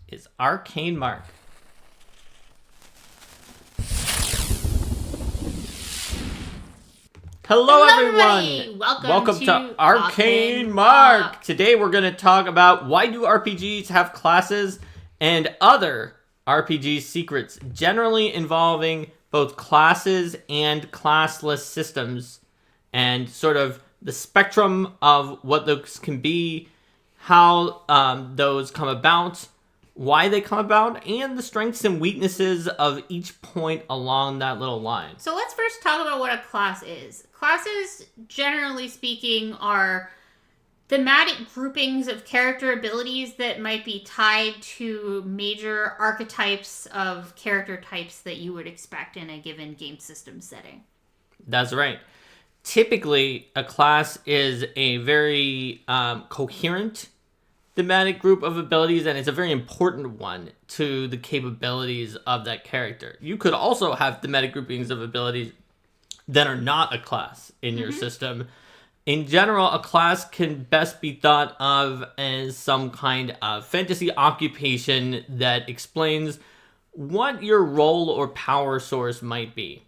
is Arcane Mark. Hello everyone! Welcome to Arcane Mark! Today we're going to talk about why do RPGs have classes and other RPG secrets, generally involving both classes and classless systems, and sort of the spectrum of what those can be, how those come about, why they come about, and the strengths and weaknesses of each point along that little line. So let's first talk about what a class is. Classes, generally speaking, are thematic groupings of character abilities that might be tied to major archetypes of character types that you would expect in a given game system setting. That's right. Typically, a class is a very coherent thematic group of abilities, and it's a very important one to the capabilities of that character. You could also have thematic groupings of abilities that are not a class in your system. In general, a class can best be thought of as some kind of fantasy occupation that explains what your role or power source might be.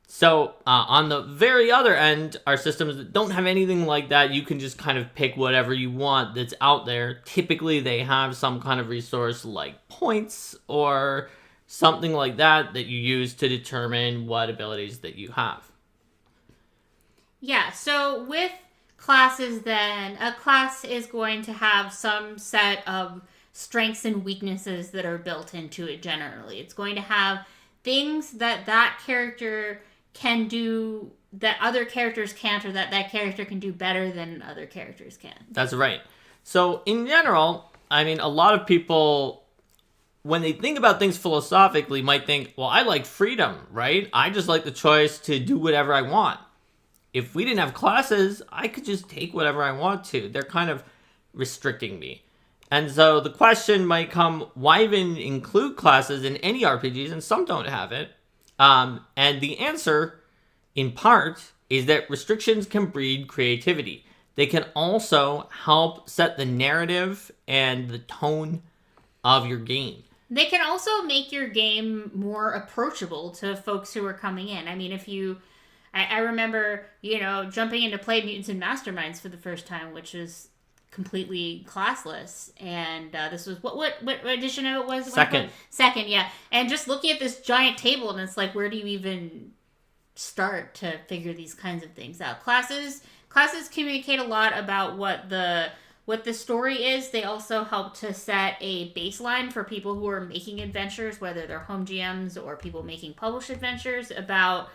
So, on the very other end are systems that don't have anything like that. You can just kind of pick whatever you want that's out there. Typically, they have some kind of resource like points or something like that that you use to determine what abilities that you have. Yeah, so with classes then, a class is going to have some set of strengths and weaknesses that are built into it generally. It's going to have things that character can do that other characters can't, or that character can do better than other characters can. That's right. So in general, I mean, a lot of people, when they think about things philosophically, might think, well, I like freedom, right? I just like the choice to do whatever I want. If we didn't have classes, I could just take whatever I want to. They're kind of restricting me. And so the question might come, why even include classes in any RPGs? And some don't have it. And the answer, in part, is that restrictions can breed creativity. They can also help set the narrative and the tone of your game. They can also make your game more approachable to folks who are coming in. I mean, I remember, jumping into Play Mutants and Masterminds for the first time, which is completely classless, and this was what edition of it was? Second, yeah. And just looking at this giant table, and it's like, where do you even start to figure these kinds of things out? Classes communicate a lot about what the story is. They also help to set a baseline for people who are making adventures, whether they're home GMs or people making published adventures, about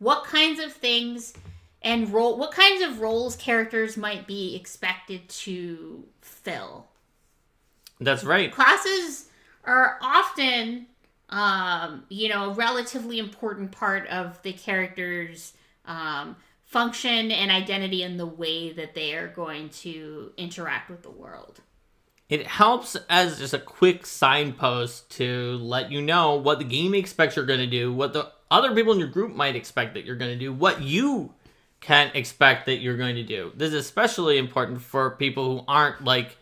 what kinds of things and what kinds of roles characters might be expected to fill. That's right. Classes are often, a relatively important part of the character's function and identity in the way that they are going to interact with the world. It helps as just a quick signpost to let you know what the game expects you're going to do, what the other people in your group might expect that you're going to do, what you can expect that you're going to do. This is especially important for people who aren't like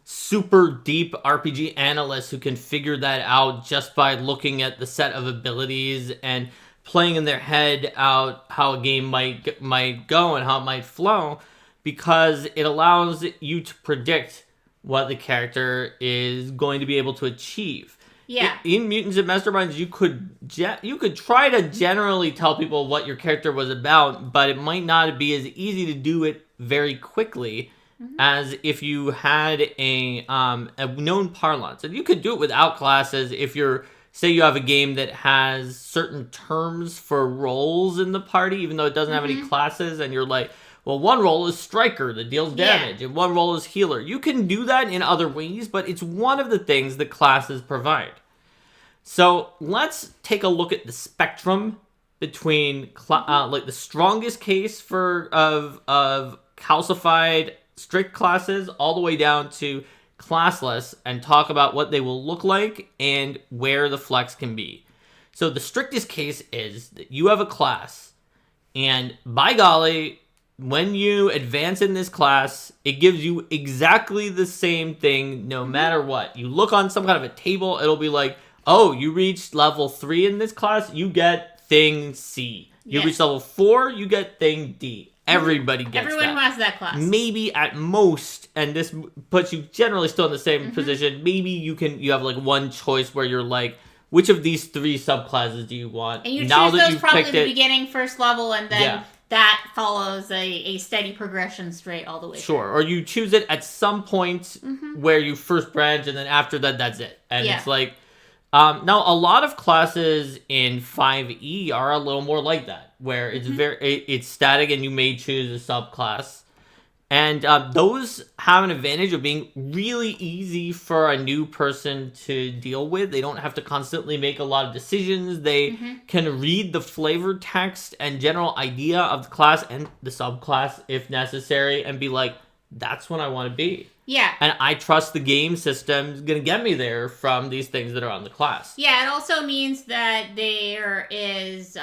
super deep RPG analysts who can figure that out just by looking at the set of abilities and playing in their head out how a game might go and how it might flow, because it allows you to predict what the character is going to be able to achieve. Yeah. In Mutants and Masterminds, you could try to generally tell people what your character was about, but it might not be as easy to do it very quickly as if you had a known parlance. And you could do it without classes if say you have a game that has certain terms for roles in the party, even though it doesn't have any classes, and you're like, well, one role is striker that deals damage, and one role is healer. You can do that in other ways, but it's one of the things that classes provide. So let's take a look at the spectrum between like the strongest case of calcified strict classes all the way down to classless, and talk about what they will look like and where the flex can be. So the strictest case is that you have a class, and by golly, when you advance in this class, it gives you exactly the same thing no matter what. You look on some kind of a table, it'll be like, oh, you reached level 3 in this class, you get thing C. You reach level 4, you get thing D. Everybody gets Everyone that. Everyone has that class. Maybe at most, and this puts you generally still in the same position, maybe you have like one choice where you're like, which of these 3 subclasses do you want? And you now choose that those you've probably picked at the it, beginning, first level, and then that follows a steady progression straight all the way through. Or you choose it at some point where you first branch, and then after that, that's it. And it's like, now a lot of classes in 5e are a little more like that, where it's it's static and you may choose a subclass. And those have an advantage of being really easy for a new person to deal with. They don't have to constantly make a lot of decisions. They can read the flavor text and general idea of the class and the subclass if necessary and be like, that's what I want to be. Yeah. And I trust the game system is going to get me there from these things that are on the class. Yeah, it also means that there is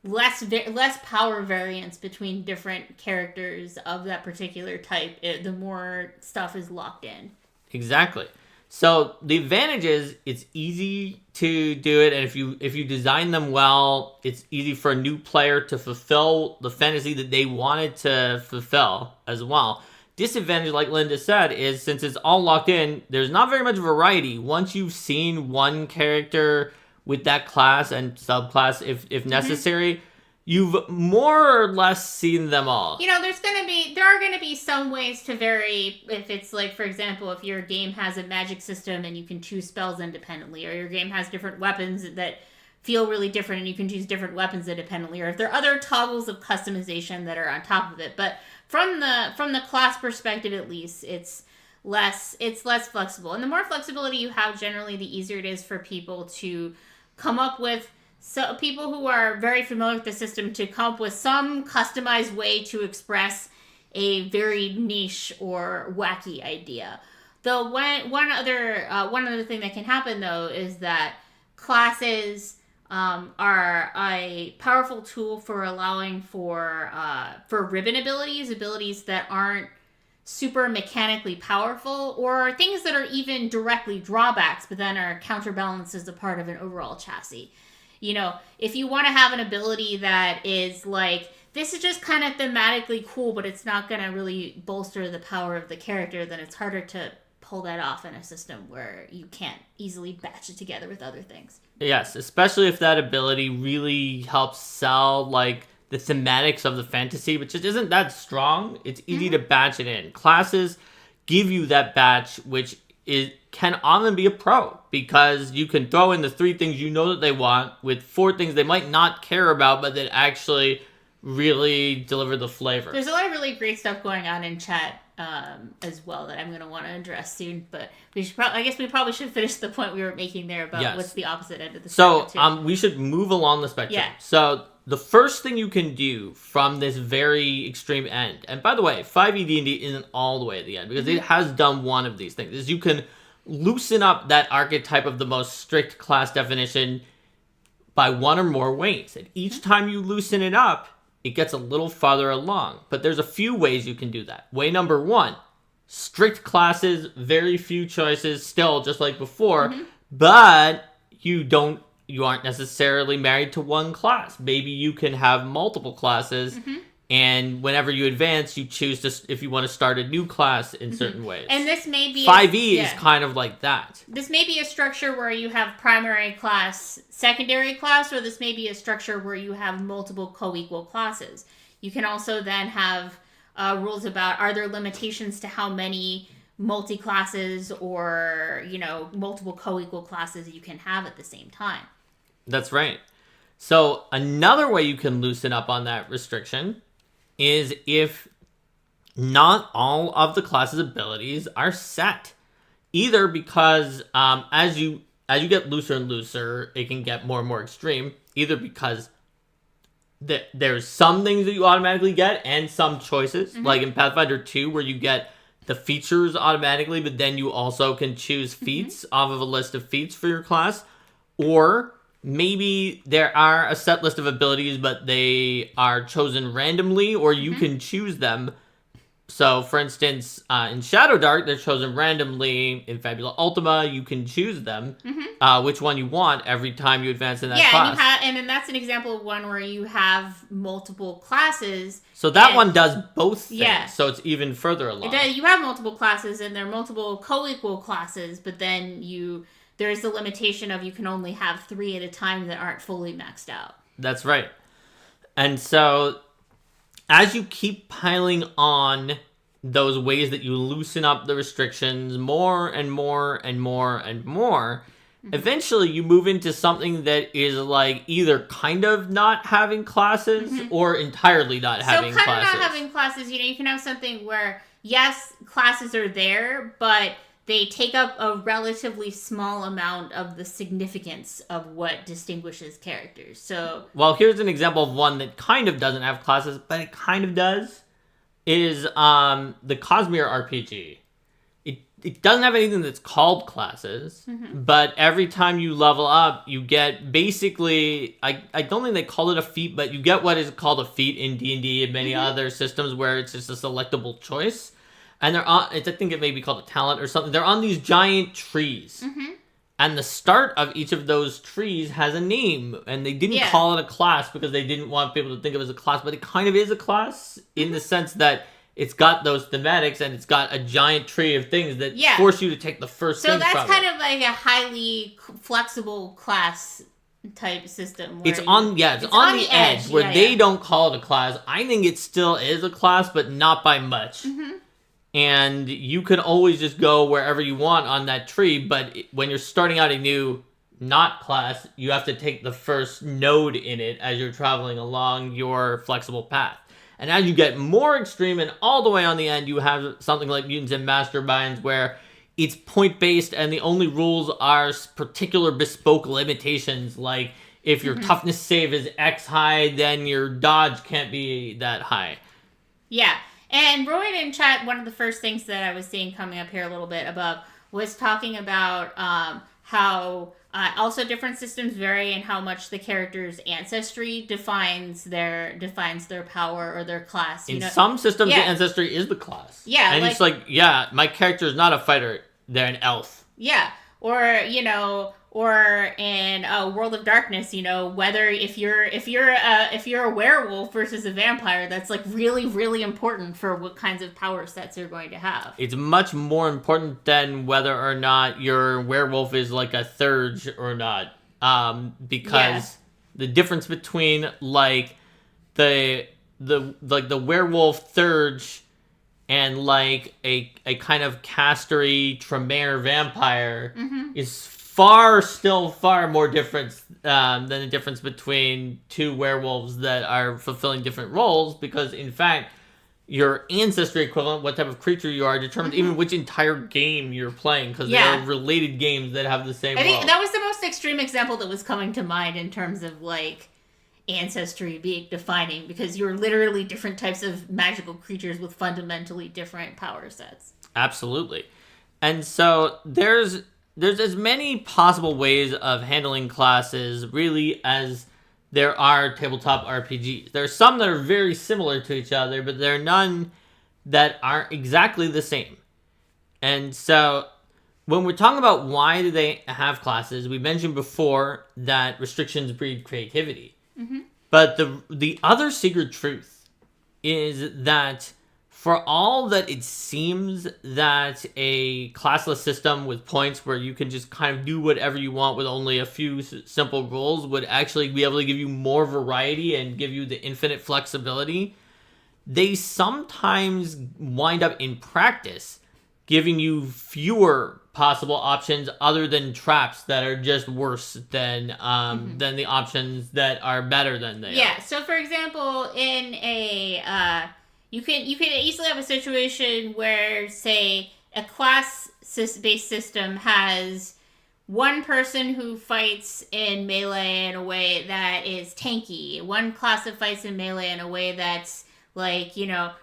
less power variance between different characters of that particular type, the more stuff is locked in. Exactly. So the advantage is it's easy to do it, and if you design them well, it's easy for a new player to fulfill the fantasy that they wanted to fulfill as well. Disadvantage, like Linda said, is since it's all locked in, there's not very much variety. Once you've seen one character with that class and subclass, if necessary, you've more or less seen them all. You know, there are gonna be some ways to vary. If it's like, for example, if your game has a magic system and you can choose spells independently, or your game has different weapons that feel really different and you can choose different weapons independently, or if there are other toggles of customization that are on top of it. But from the class perspective, at least, it's less flexible. And the more flexibility you have, generally, the easier it is for people to come up with. So people who are very familiar with the system to come up with some customized way to express a very niche or wacky idea. Though one other thing that can happen though is that classes are a powerful tool for allowing for ribbon abilities that aren't super mechanically powerful, or things that are even directly drawbacks but then are counterbalanced as a part of an overall chassis. You know, if you want to have an ability that is like, this is just kind of thematically cool, but it's not going to really bolster the power of the character, then it's harder to pull that off in a system where you can't easily batch it together with other things. Yes, especially if that ability really helps sell, like, the thematics of the fantasy, which just isn't that strong. It's easy to batch it in. Classes give you that batch, which can often be a pro, because you can throw in the 3 things you know that they want with 4 things they might not care about, but that actually really deliver the flavor. There's a lot of really great stuff going on in chat as well that I'm going to want to address soon, but I guess we probably should finish the point we were making there about what's the opposite end of the spectrum. So we should move along the spectrum. Yeah. So the first thing you can do from this very extreme end, and by the way, 5e D&D isn't all the way at the end, because it has done one of these things, is you can loosen up that archetype of the most strict class definition by 1 or more ways. And each time you loosen it up, it gets a little farther along. But there's a few ways you can do that. Way number 1, strict classes, very few choices, still just like before, but you aren't necessarily married to one class. Maybe you can have multiple classes, and whenever you advance, you choose if you want to start a new class in certain ways. And this may be 5e is kind of like that. This may be a structure where you have primary class, secondary class, or this may be a structure where you have multiple co-equal classes. You can also then have rules about, are there limitations to how many multi-classes or, multiple co-equal classes you can have at the same time. That's right. So another way you can loosen up on that restriction is if not all of the class's abilities are set. Either because as you get looser and looser, it can get more and more extreme. Either because there's some things that you automatically get and some choices, like in Pathfinder 2, where you get the features automatically, but then you also can choose feats off of a list of feats for your class. Or maybe there are a set list of abilities, but they are chosen randomly, or you can choose them. So, for instance, in Shadow Dark, they're chosen randomly. In Fabula Ultima, you can choose them, which one you want every time you advance in that class. And then that's an example of one where you have multiple classes. So that one does both things, Yeah. so it's even further along. You have multiple classes, and they're multiple co-equal classes, but then there's the limitation of you can only have 3 at a time that aren't fully maxed out. That's right. And so, as you keep piling on those ways that you loosen up the restrictions more and more and more and more, eventually you move into something that is like either kind of not having classes or entirely not having classes. So kind of not having classes, you can have something where, yes, classes are there, but they take up a relatively small amount of the significance of what distinguishes characters. So, well, here's an example of one that kind of doesn't have classes, but it kind of does, is the Cosmere RPG. It doesn't have anything that's called classes, but every time you level up, you get basically, I don't think they call it a feat, but you get what is called a feat in D&D and many other systems where it's just a selectable choice. And they're on, I think it may be called a talent or something. They're on these giant trees. And the start of each of those trees has a name. And they didn't call it a class because they didn't want people to think of it as a class. But it kind of is a class in the sense that it's got those thematics and it's got a giant tree of things that force you to take the first thing from it. So that's kind of like a highly flexible class type system. It's on the edge where they don't call it a class. I think it still is a class, but not by much. And you can always just go wherever you want on that tree, but when you're starting out a new not class, you have to take the first node in it as you're traveling along your flexible path. And as you get more extreme and all the way on the end, you have something like Mutants and Masterminds where it's point-based and the only rules are particular bespoke limitations, like if your toughness save is X high, then your dodge can't be that high. Yeah. And Rowan in chat, one of the first things that I was seeing coming up here a little bit above was talking about how also different systems vary in how much the character's ancestry defines their power or their class. In some systems, the ancestry is the class. Yeah. And it's like, my character is not a fighter, they're an elf. Yeah. Or in World of Darkness, whether if you're a werewolf versus a vampire, that's like really, really important for what kinds of power sets you're going to have. It's much more important than whether or not your werewolf is like a Thurge or not, because the difference between like the werewolf Thurge and like a kind of castery Tremere vampire is still far more different than the difference between two werewolves that are fulfilling different roles, because in fact your ancestry equivalent, what type of creature you are, determines even which entire game you're playing, because there are related games that have the same role. I think that was the most extreme example that was coming to mind in terms of like ancestry being defining, because you're literally different types of magical creatures with fundamentally different power sets. Absolutely. And so there's as many possible ways of handling classes, really, as there are tabletop RPGs. There are some that are very similar to each other, but there are none that aren't exactly the same. And so when we're talking about why do they have classes, we mentioned before that restrictions breed creativity. But the other secret truth is that for all that it seems that a classless system with points where you can just kind of do whatever you want with only a few simple rules would actually be able to give you more variety and give you the infinite flexibility, they sometimes wind up in practice giving you fewer possible options other than traps that are just worse than the options that are better than they are. Yeah, so for example, in a you can easily have a situation where, say, a class-based system has one person who fights in melee in a way that is tanky, one class that fights in melee in a way that's like,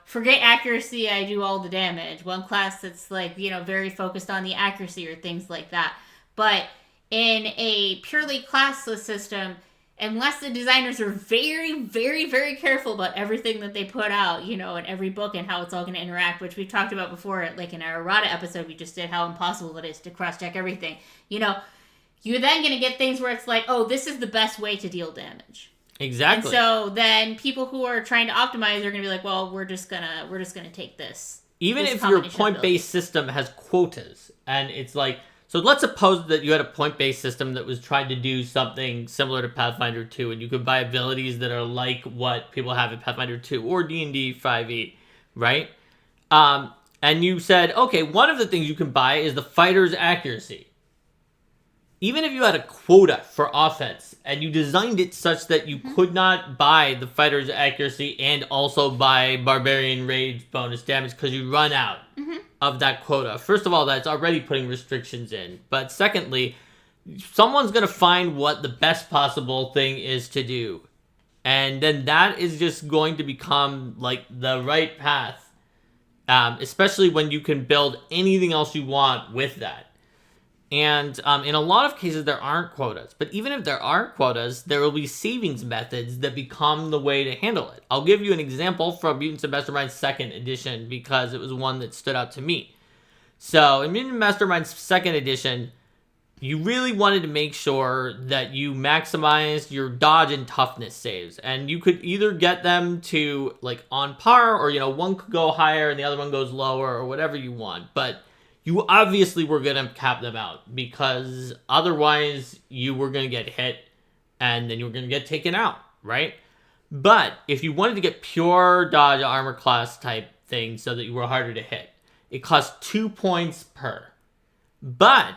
forget accuracy, I do all the damage. One class that's like, very focused on the accuracy or things like that. But in a purely classless system, unless the designers are very, very, very careful about everything that they put out, in every book and how it's all going to interact, which we've talked about before, like in our errata episode we just did, how impossible it is to cross-check everything. You're then going to get things where it's like, oh, this is the best way to deal damage. Exactly. And so then people who are trying to optimize are going to be like, well, we're just gonna take this. Even this if your point-based system has quotas, and it's like, so let's suppose that you had a point-based system that was trying to do something similar to Pathfinder 2, and you could buy abilities that are like what people have in Pathfinder 2 or D&D 5e, right? And you said, okay, one of the things you can buy is the fighter's accuracy. Even if you had a quota for offense, and you designed it such that you could not buy the fighter's accuracy and also buy barbarian rage bonus damage because you run out of that quota. First of all, that's already putting restrictions in. But secondly, someone's going to find what the best possible thing is to do. And then that is just going to become like the right path. Especially when you can build anything else you want with that. And in a lot of cases, there aren't quotas. But even if there are quotas, there will be savings methods that become the way to handle it. I'll give you an example from Mutants and Masterminds 2nd edition because it was one that stood out to me. So in Mutants and Masterminds 2nd edition, you really wanted to make sure that you maximized your dodge and toughness saves. And you could either get them to like on par or, one could go higher and the other one goes lower or whatever you want. But you obviously were going to cap them out because otherwise you were going to get hit and then you were going to get taken out, right? But if you wanted to get pure dodge armor class type thing so that you were harder to hit, it cost 2 points per. But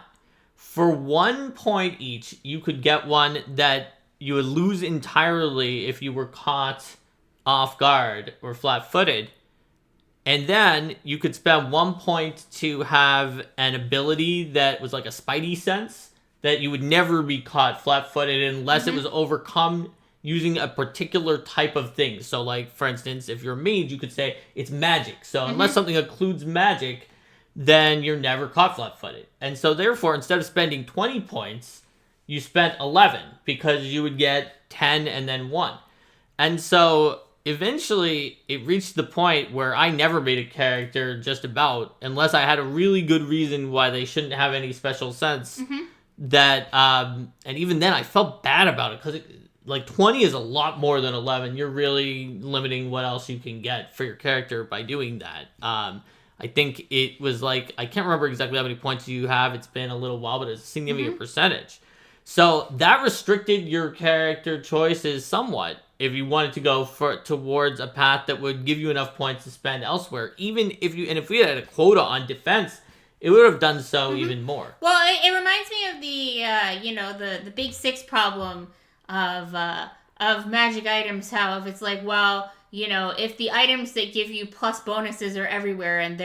for 1 point each, you could get one that you would lose entirely if you were caught off guard or flat-footed. And then you could spend 1 point to have an ability that was like a spidey sense that you would never be caught flat-footed unless it was overcome using a particular type of thing. So like, for instance, if you're a mage, you could say it's magic. So unless something includes magic, then you're never caught flat-footed. And so therefore, instead of spending 20 points, you spent 11 because you would get 10 and then 1. And so eventually, it reached the point where I never made a character just about, unless I had a really good reason why they shouldn't have any special sense. That, and even then, I felt bad about it because, 20 is a lot more than 11. You're really limiting what else you can get for your character by doing that. I think it was I can't remember exactly how many points you have. It's been a little while, but it's a significant percentage. So that restricted your character choices somewhat. If you wanted to go towards a path that would give you enough points to spend elsewhere, even if we had a quota on defense, it would have done so even more. Well, it reminds me of the big six problem of magic items. How if it's like, well, if the items that give you plus bonuses are everywhere and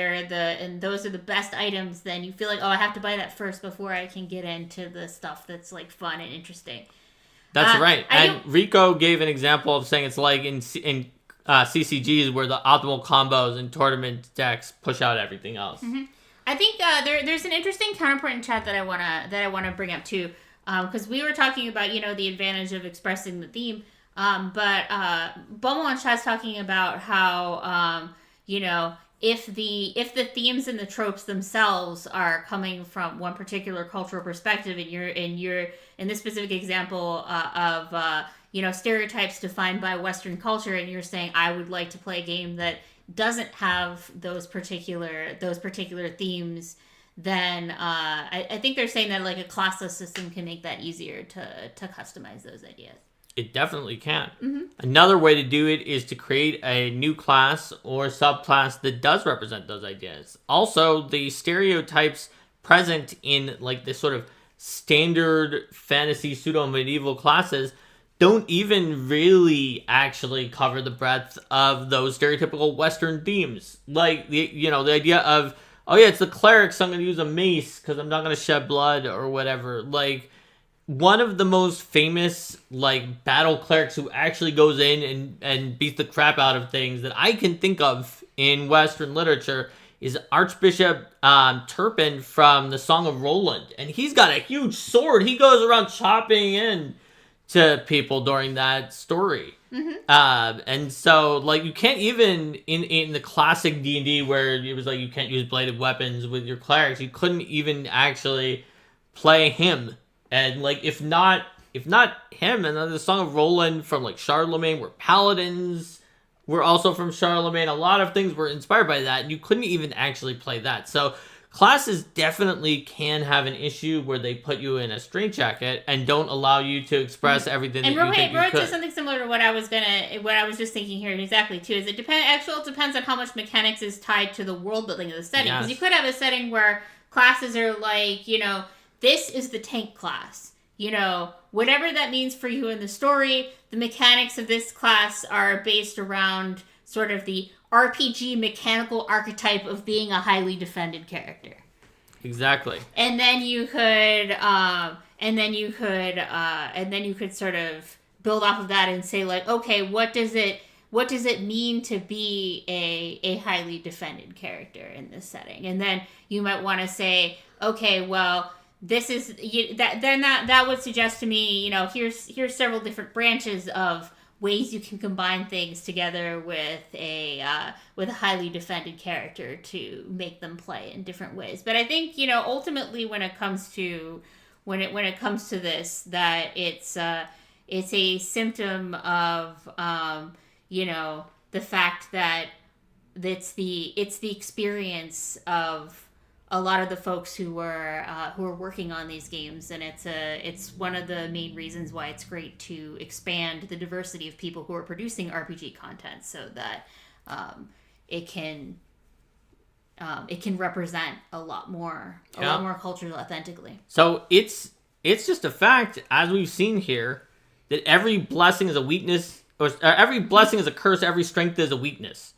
those are the best items, then you feel like, oh, I have to buy that first before I can get into the stuff that's like fun and interesting. That's right. And Rico gave an example of saying it's like in CCGs where the optimal combos and tournament decks push out everything else. I think there's an interesting counterpoint in chat that I wanna bring up too, because we were talking about the advantage of expressing the theme, but Bomo in chat's talking about how if the themes and the tropes themselves are coming from one particular cultural perspective, and you're in this specific example of stereotypes defined by Western culture, and you're saying I would like to play a game that doesn't have those particular themes, then I think they're saying that like a classless system can make that easier to customize those ideas. It definitely can. Another way to do it is to create a new class or subclass that does represent those ideas. Also, the stereotypes present in like this sort of standard fantasy pseudo-medieval classes don't even really actually cover the breadth of those stereotypical Western themes. Like, the idea of, oh yeah, it's the cleric, so I'm going to use a mace because I'm not going to shed blood or whatever. Like, one of the most famous, like, battle clerics who actually goes in and beats the crap out of things that I can think of in Western literature is Archbishop Turpin from the Song of Roland. And he's got a huge sword. He goes around chopping in to people during that story. And so, like, you can't even, in the classic D&D where it was like you can't use bladed weapons with your clerics, you couldn't even actually play him. And, like, if not him, and then the Song of Roland from, like, Charlemagne, where paladins were also from Charlemagne, a lot of things were inspired by that, and you couldn't even actually play that. So classes definitely can have an issue where they put you in a straitjacket and don't allow you to express everything and that you think you could. And something similar to what I was just thinking here exactly too. Is it depends on how much mechanics is tied to the world building of the setting. Because you could have a setting where classes are like, this is the tank class. Whatever that means for you in the story, the mechanics of this class are based around sort of the RPG mechanical archetype of being a highly defended character. Exactly. And then you could sort of build off of that and say, like, okay, what does it mean to be a highly defended character in this setting? And then you might want to say, okay, well, this is that would suggest to me, here's several different branches of ways you can combine things together with a highly defended character to make them play in different ways. But I think ultimately when it comes to this, that it's a symptom of the fact that it's the experience of a lot of the folks who are working on these games, and it's one of the main reasons why it's great to expand the diversity of people who are producing RPG content, so that it can represent a lot more cultures authentically. So it's just a fact, as we've seen here, that every blessing is a weakness, or every blessing is a curse. Every strength is a weakness,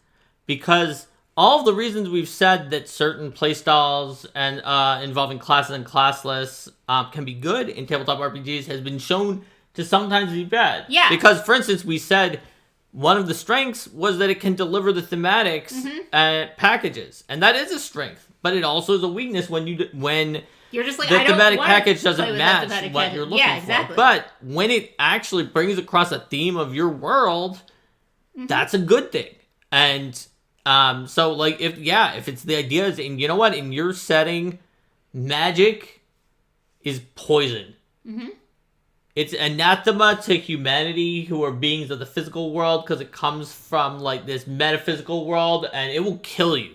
because all of the reasons we've said that certain playstyles and involving classes and classless can be good in tabletop RPGs has been shown to sometimes be bad. Yeah. Because, for instance, we said one of the strengths was that it can deliver the thematics packages, and that is a strength. But it also is a weakness when you're just like, the thematic package doesn't match what you're looking for. But when it actually brings across a theme of your world, that's a good thing. And so, like, if it's the idea is, and you know what, in your setting, magic is poison. It's anathema to humanity, who are beings of the physical world, because it comes from, like, this metaphysical world, and it will kill you.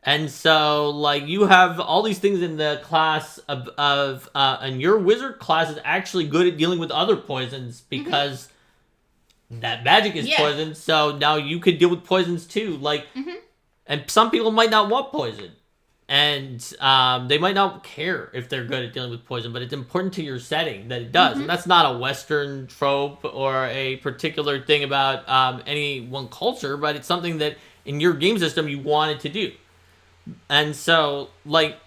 And so, like, you have all these things in the class of and your wizard class is actually good at dealing with other poisons, because that magic is poison, so now you could deal with poisons too. Like, and some people might not want poison, and they might not care if they're good at dealing with poison, but it's important to your setting that it does. And that's not a Western trope or a particular thing about any one culture, but it's something that in your game system you wanted to do. And so, like,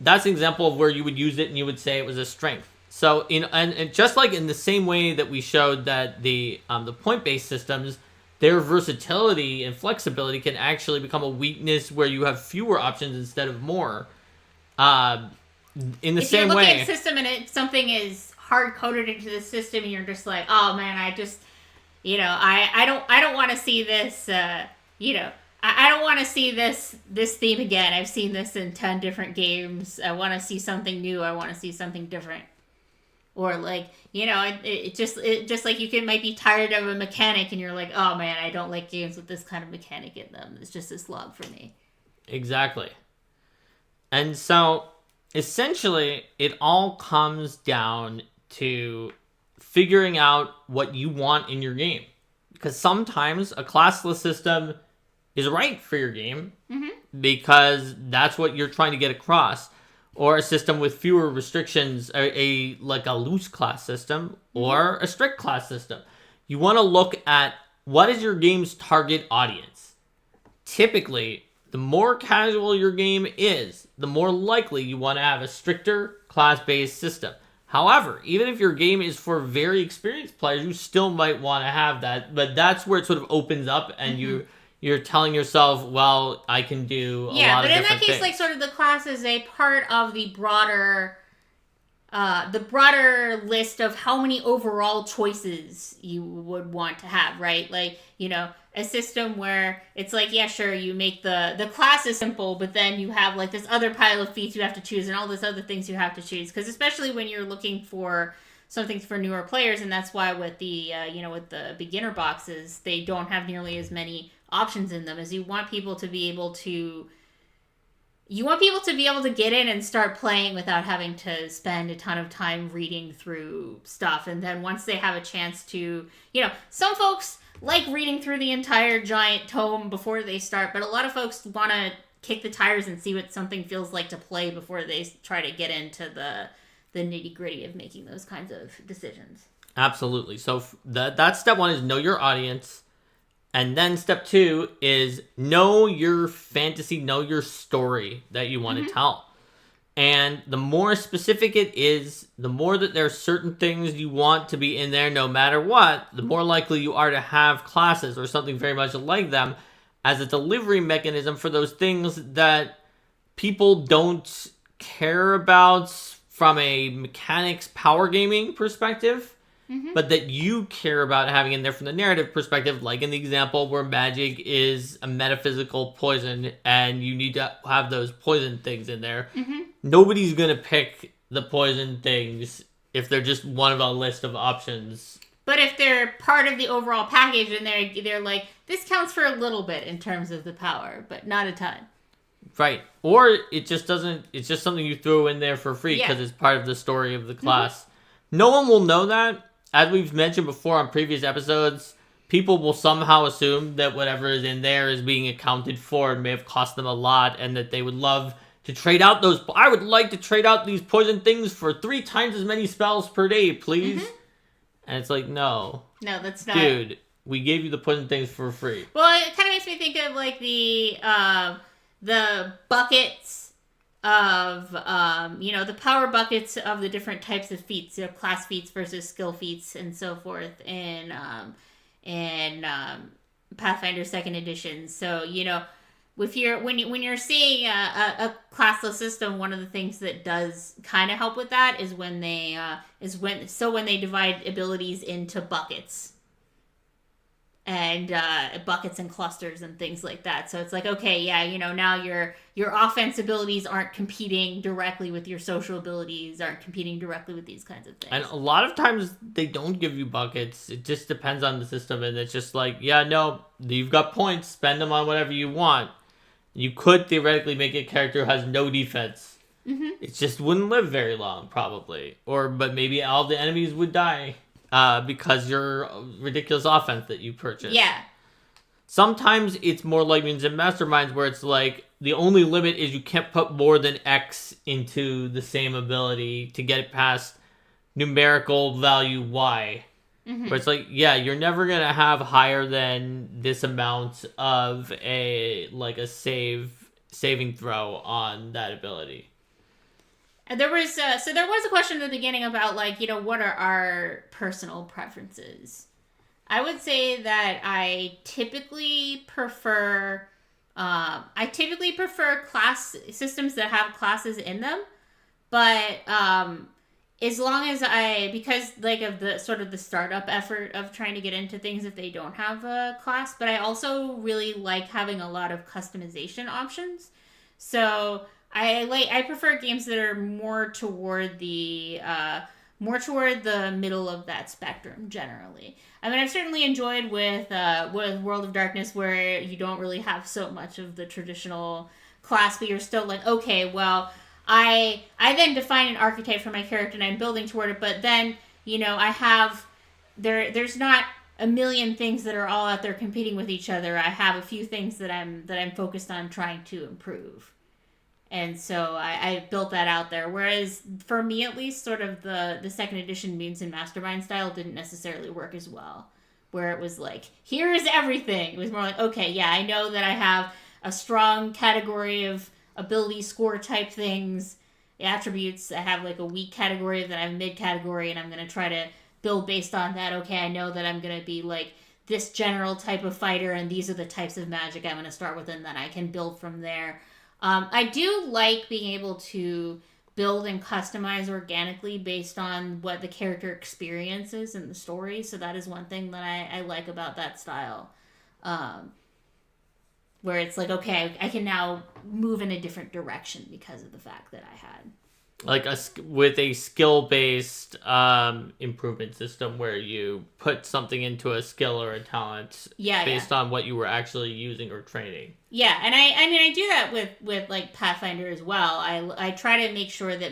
that's an example of where you would use it and you would say it was a strength. So, and just like in the same way that we showed that the point-based systems, their versatility and flexibility can actually become a weakness where you have fewer options instead of more. In the same way, if you're looking at a system and something is hard-coded into the system, and you're just like, oh man, I just, I don't want to see this, I don't want to see this theme again. I've seen this in 10 different games. I want to see something new. I want to see something different. Or, like, it just like you might be tired of a mechanic and you're like, oh man, I don't like games with this kind of mechanic in them. It's just a slog for me. Exactly. And so, essentially, it all comes down to figuring out what you want in your game. Because sometimes a classless system is right for your game because that's what you're trying to get across. Or a system with fewer restrictions, like a loose class system or a strict class system. You want to look at what is your game's target audience. Typically, the more casual your game is, the more likely you want to have a stricter class-based system. However, even if your game is for very experienced players, you still might want to have that. But that's where it sort of opens up, and you you're telling yourself, well, I can do a lot of different things. Yeah, but in that case, like, sort of the class is a part of the broader list of how many overall choices you would want to have, right? Like, you know, a system where it's like, yeah, sure, you make the class is simple, but then you have like this other pile of feats you have to choose and all this other things you have to choose. Because especially when you're looking for something for newer players, and that's why with the with the beginner boxes, they don't have nearly as many options in them, as you want people to be able to get in and start playing without having to spend a ton of time reading through stuff. And then once they have a chance to, some folks like reading through the entire giant tome before they start, but a lot of folks want to kick the tires and see what something feels like to play before they try to get into the nitty-gritty of making those kinds of decisions. Absolutely. So that step one is know your audience. And then step two is know your fantasy, know your story that you want to tell. And the more specific it is, the more that there are certain things you want to be in there no matter what, the more likely you are to have classes or something very much like them as a delivery mechanism for those things that people don't care about from a mechanics power gaming perspective. But that you care about having in there from the narrative perspective, like in the example where magic is a metaphysical poison and you need to have those poison things in there. Nobody's going to pick the poison things if they're just one of a list of options. But if they're part of the overall package and they're like, this counts for a little bit in terms of the power, but not a ton. Right. Or it just doesn't, it's just something you throw in there for free because it's part of the story of the class. No one will know that. As we've mentioned before on previous episodes, people will somehow assume that whatever is in there is being accounted for and may have cost them a lot, and that they would love to trade out those. I would like to trade out these poison things for 3 times as many spells per day, please. And it's like, no. No, that's not. Dude, we gave you the poison things for free. Well, it kind of makes me think of like the buckets of the power buckets of the different types of feats, class feats versus skill feats and so forth in Pathfinder 2nd edition. So when you're seeing a classless system, one of the things that does kind of help with that is when they divide abilities into buckets. And buckets and clusters and things like that. So it's like, okay, yeah, now your offense abilities aren't competing directly with your social abilities, aren't competing directly with these kinds of things. And a lot of times they don't give you buckets. It just depends on the system, and it's just like, yeah, no, you've got points, spend them on whatever you want. You could theoretically make a character who has no defense. It just wouldn't live very long, probably. But maybe all the enemies would die. Because you're ridiculous offense that you purchase. Yeah. Sometimes it's more like Mutants and Masterminds where it's like the only limit is you can't put more than X into the same ability to get it past numerical value Y. But it's like, yeah, you're never going to have higher than this amount of a saving throw on that ability. And there was a question at the beginning about what are our personal preferences. I would say that I typically prefer class systems that have classes in them, but as long as because of the sort of the startup effort of trying to get into things if they don't have a class, but I also really like having a lot of customization options. So I prefer games that are more toward the middle of that spectrum generally. I mean, I've certainly enjoyed with World of Darkness where you don't really have so much of the traditional class, but you're still like, okay, well, I then define an archetype for my character and I'm building toward it, but then I have there's not a million things that are all out there competing with each other. I have a few things that I'm focused on trying to improve. And so I built that out there. Whereas for me, at least, sort of the 2nd edition Mutants and Mastermind style didn't necessarily work as well. Where it was like, here is everything. It was more like, okay, yeah, I know that I have a strong category of ability score type things, attributes. I have like a weak category, then I have a mid category, and I'm going to try to build based on that. Okay, I know that I'm going to be like this general type of fighter, and these are the types of magic I'm going to start with, and then I can build from there. I do like being able to build and customize organically based on what the character experiences in the story. So that is one thing that I like about that style. Where it's like, okay, I can now move in a different direction because of the fact that I had. Like with a skill-based improvement system where you put something into a skill or a talent based on what you were actually using or training. Yeah, and I do that with like Pathfinder as well. I try to make sure that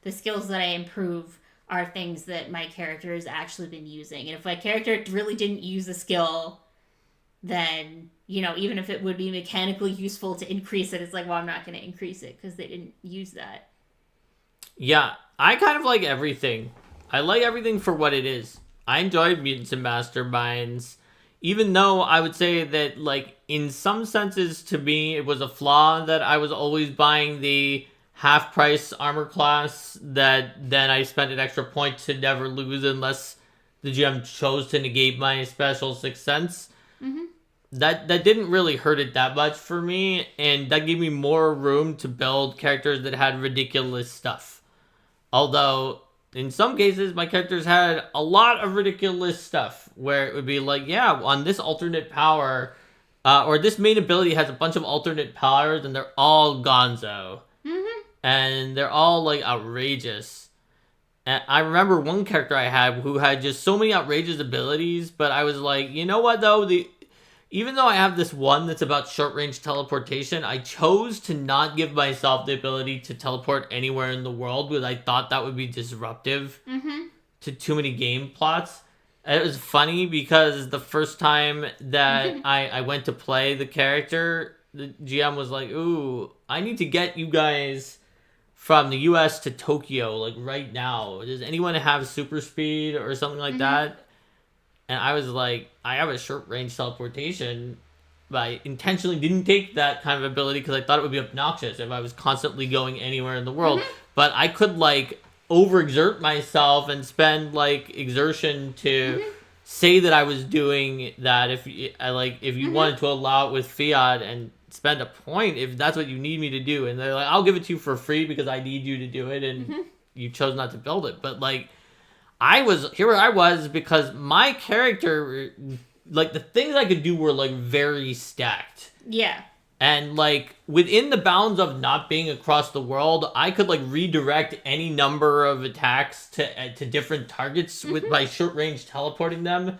the skills that I improve are things that my character has actually been using. And if my character really didn't use a skill, then, even if it would be mechanically useful to increase it, it's like, well, I'm not going to increase it because they didn't use that. Yeah, I kind of like everything. I like everything for what it is. I enjoyed Mutants and Masterminds, even though I would say that, like, in some senses, to me, it was a flaw that I was always buying the half-price armor class that then I spent an extra point to never lose unless the GM chose to negate my special 6 cents. Mm-hmm. That didn't really hurt it that much for me, and that gave me more room to build characters that had ridiculous stuff. Although, in some cases, my characters had a lot of ridiculous stuff, where it would be like, yeah, on this alternate power, or this main ability has a bunch of alternate powers, and they're all gonzo. Mm-hmm. And they're all, like, outrageous. And I remember one character I had who had just so many outrageous abilities, but I was like, you know what, though? Even though I have this one that's about short-range teleportation, I chose to not give myself the ability to teleport anywhere in the world because I thought that would be disruptive to too many game plots. And it was funny because the first time that I went to play the character, the GM was like, ooh, I need to get you guys from the US to Tokyo, like, right now. Does anyone have super speed or something like that? And I was like, I have a short-range teleportation, but I intentionally didn't take that kind of ability because I thought it would be obnoxious if I was constantly going anywhere in the world. But I could, like, overexert myself and spend, like, exertion to say that I was doing that if you wanted to allow it with Fiat and spend a point if that's what you need me to do. And they're like, I'll give it to you for free because I need you to do it, and you chose not to build it. But, like, I was because my character, like, the things I could do were, like, very stacked. Yeah. And, like, within the bounds of not being across the world, I could, like, redirect any number of attacks to different targets with my short range teleporting them,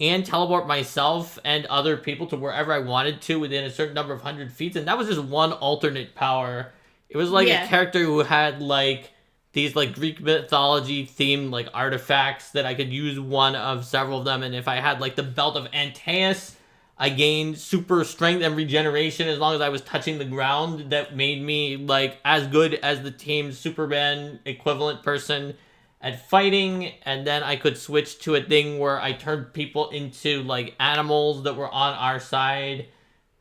and teleport myself and other people to wherever I wanted to within a certain number of 100 feet. And that was just one alternate power. It was like a character who had, like, these, like, Greek mythology themed, like, artifacts that I could use one of several of them. And if I had, like, the belt of Antaeus, I gained super strength and regeneration as long as I was touching the ground. That made me, like, as good as the team's Superman equivalent person at fighting. And then I could switch to a thing where I turned people into, like, animals that were on our side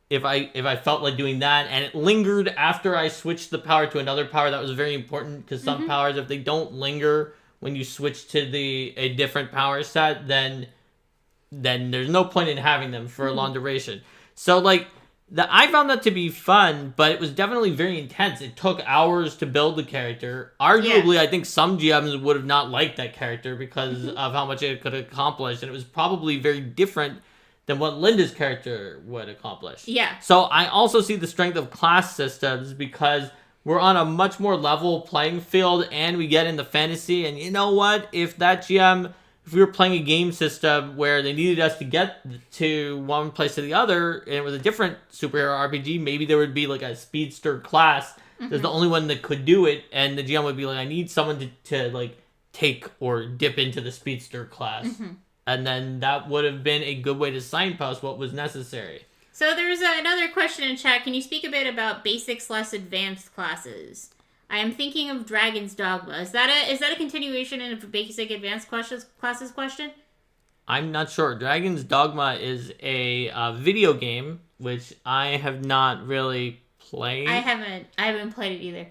if I felt like doing that, and it lingered after I switched the power to another power. That was very important, because some powers, if they don't linger when you switch to a different power set, then there's no point in having them for a long duration. So, like, I found that to be fun, but it was definitely very intense. It took hours to build the character. Arguably, I think some GMs would have not liked that character because of how much it could accomplish, and it was probably very different than what Linda's character would accomplish. Yeah. So I also see the strength of class systems because we're on a much more level playing field, and we get into fantasy. And you know what? If we were playing a game system where they needed us to get to one place to the other, and it was a different superhero RPG, maybe there would be, like, a speedster class. There's the only one that could do it, and the GM would be like, I need someone to like, take or dip into the speedster class. And then that would have been a good way to signpost what was necessary. So there's another question in chat. Can you speak a bit about basic/advanced classes? I am thinking of Dragon's Dogma. Is that a continuation in a basic advanced classes question? I'm not sure. Dragon's Dogma is a video game which I have not really played. I haven't played it either.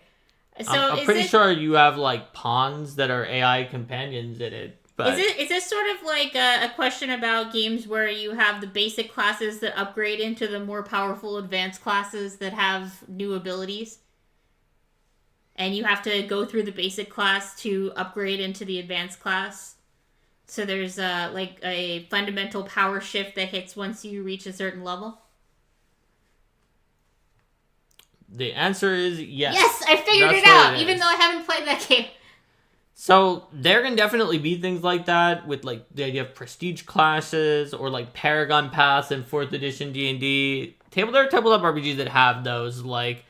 So I'm pretty sure you have, like, pawns that are AI companions in it. But Is this sort of like a question about games where you have the basic classes that upgrade into the more powerful advanced classes that have new abilities? And you have to go through the basic class to upgrade into the advanced class? So there's like a fundamental power shift that hits once you reach a certain level? the answer is yes. Yes, I figured That's it out, what it even is. though I haven't played that game. So there can definitely be things like that with like the idea of prestige classes or like Paragon Pass in 4th edition D&D. There are tabletop RPGs that have those, like,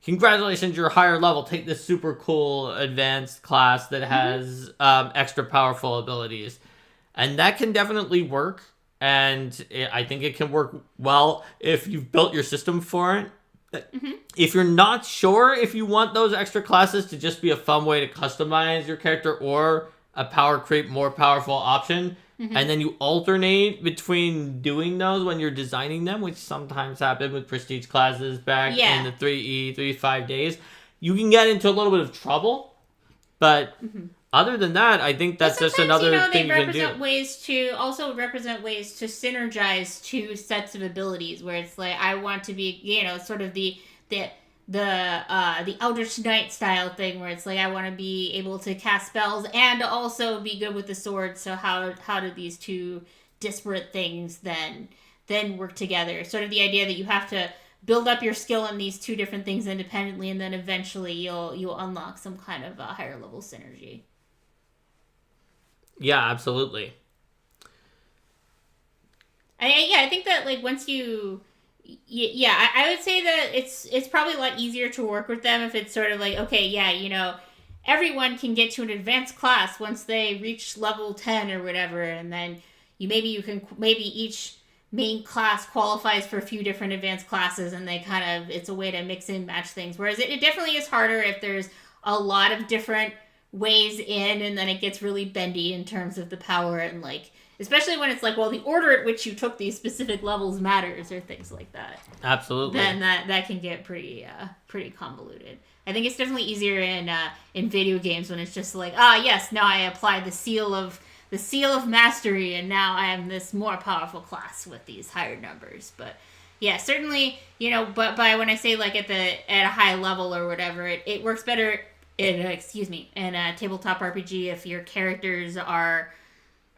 congratulations, you're higher level, take this super cool advanced class that has extra powerful abilities. And that can definitely work, and I think it can work well if you've built your system for it. If you're not sure if you want those extra classes to just be a fun way to customize your character or a power creep, more powerful option, and then you alternate between doing those when you're designing them, which sometimes happen with prestige classes back in the 3E, 3-5 days, you can get into a little bit of trouble. But other than that, I think that's just another thing you can do. Represent ways to synergize two sets of abilities, where it's like, I want to be, sort of the Eldritch Knight style thing, where it's like, I want to be able to cast spells and also be good with the sword. So how do these two disparate things then work together? Sort of the idea that you have to build up your skill in these two different things independently, and then eventually you'll unlock some kind of a higher level synergy. Yeah, absolutely. I think that, like, once you... Yeah, I would say that it's probably a lot easier to work with them if it's sort of like, okay, yeah, everyone can get to an advanced class once they reach level 10 or whatever, and then maybe each main class qualifies for a few different advanced classes, and it's a way to mix and match things. Whereas it definitely is harder if there's a lot of different ways in, and then it gets really bendy in terms of the power, and like, especially when it's like, well, the order at which you took these specific levels matters, or things like that. Absolutely. Then that can get pretty convoluted. I think it's definitely easier in video games when it's just like, yes, now I apply the seal of mastery, and now I am this more powerful class with these higher numbers. But yeah, certainly, but when I say like at a high level or whatever, it works better in a tabletop RPG if your characters are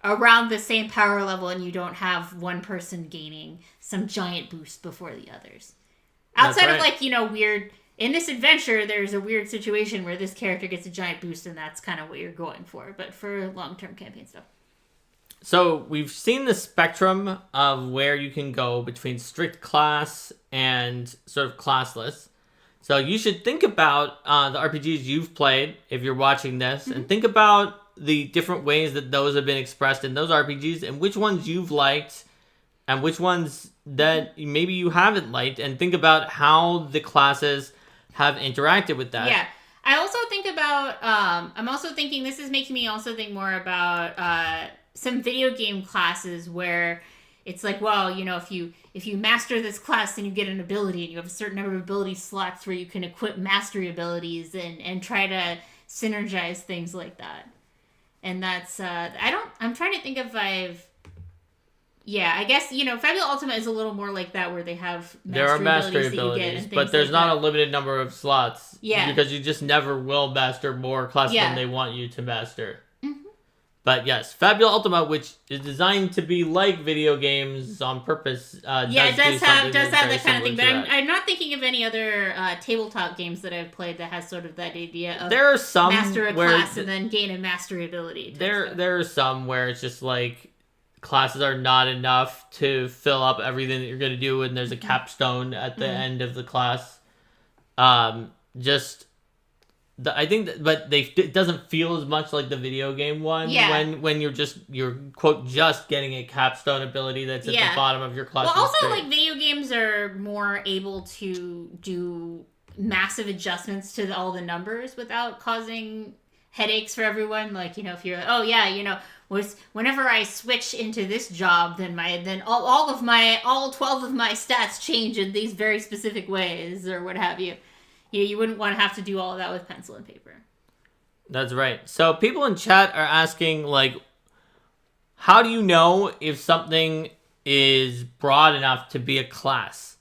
around the same power level and you don't have one person gaining some giant boost before the others. Outside of like, weird, in this adventure, there's a weird situation where this character gets a giant boost, and that's kind of what you're going for. But for long-term campaign stuff. So we've seen the spectrum of where you can go between strict class and sort of classless. So you should think about the RPGs you've played if you're watching this, and think about the different ways that those have been expressed in those RPGs, and which ones you've liked and which ones that maybe you haven't liked, and think about how the classes have interacted with that. Yeah. I also think about, I'm also thinking, this is making me also think more about some video game classes where it's like, well, if you master this class, then you get an ability, and you have a certain number of ability slots where you can equip mastery abilities and try to synergize things like that. And that's, I'm trying to think if I guess, Fabula Ultima is a little more like that, where they have mastery abilities, but there's not a limited number of slots. Yeah. Because you just never will master more classes than they want you to master. But yes, Fabula Ultima, which is designed to be like video games on purpose, it does have that kind of thing. But I'm not thinking of any other tabletop games that I've played that has sort of that idea of there are some master a class and then gain a mastery ability. There are some where it's just like classes are not enough to fill up everything that you're going to do, and there's a capstone at the end of the class. I think but it doesn't feel as much like the video game one when you're quote just getting a capstone ability that's at the bottom of your class. Well, also like video games are more able to do massive adjustments to all the numbers without causing headaches for everyone. Like, if you're like, whenever I switch into this job, then all 12 of my stats change in these very specific ways, or what have you. You wouldn't want to have to do all of that with pencil and paper. That's right. So people in chat are asking, like, how do you know if something is broad enough to be a class?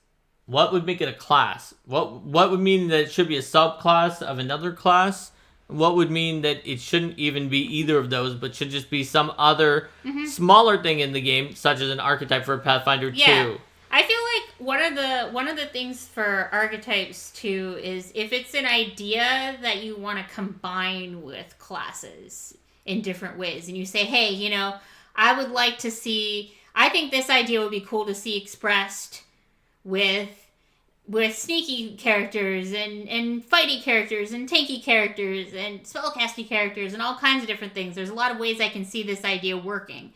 What would make it a class? What would mean that it should be a subclass of another class? What would mean that it shouldn't even be either of those, but should just be some other smaller thing in the game, such as an archetype for Pathfinder 2? I feel like one of the things for archetypes too is if it's an idea that you want to combine with classes in different ways, and you say, hey, you know, I would like to see. I think this idea would be cool to see expressed with sneaky characters and fighty characters and tanky characters and spellcasty characters and all kinds of different things. There's a lot of ways I can see this idea working.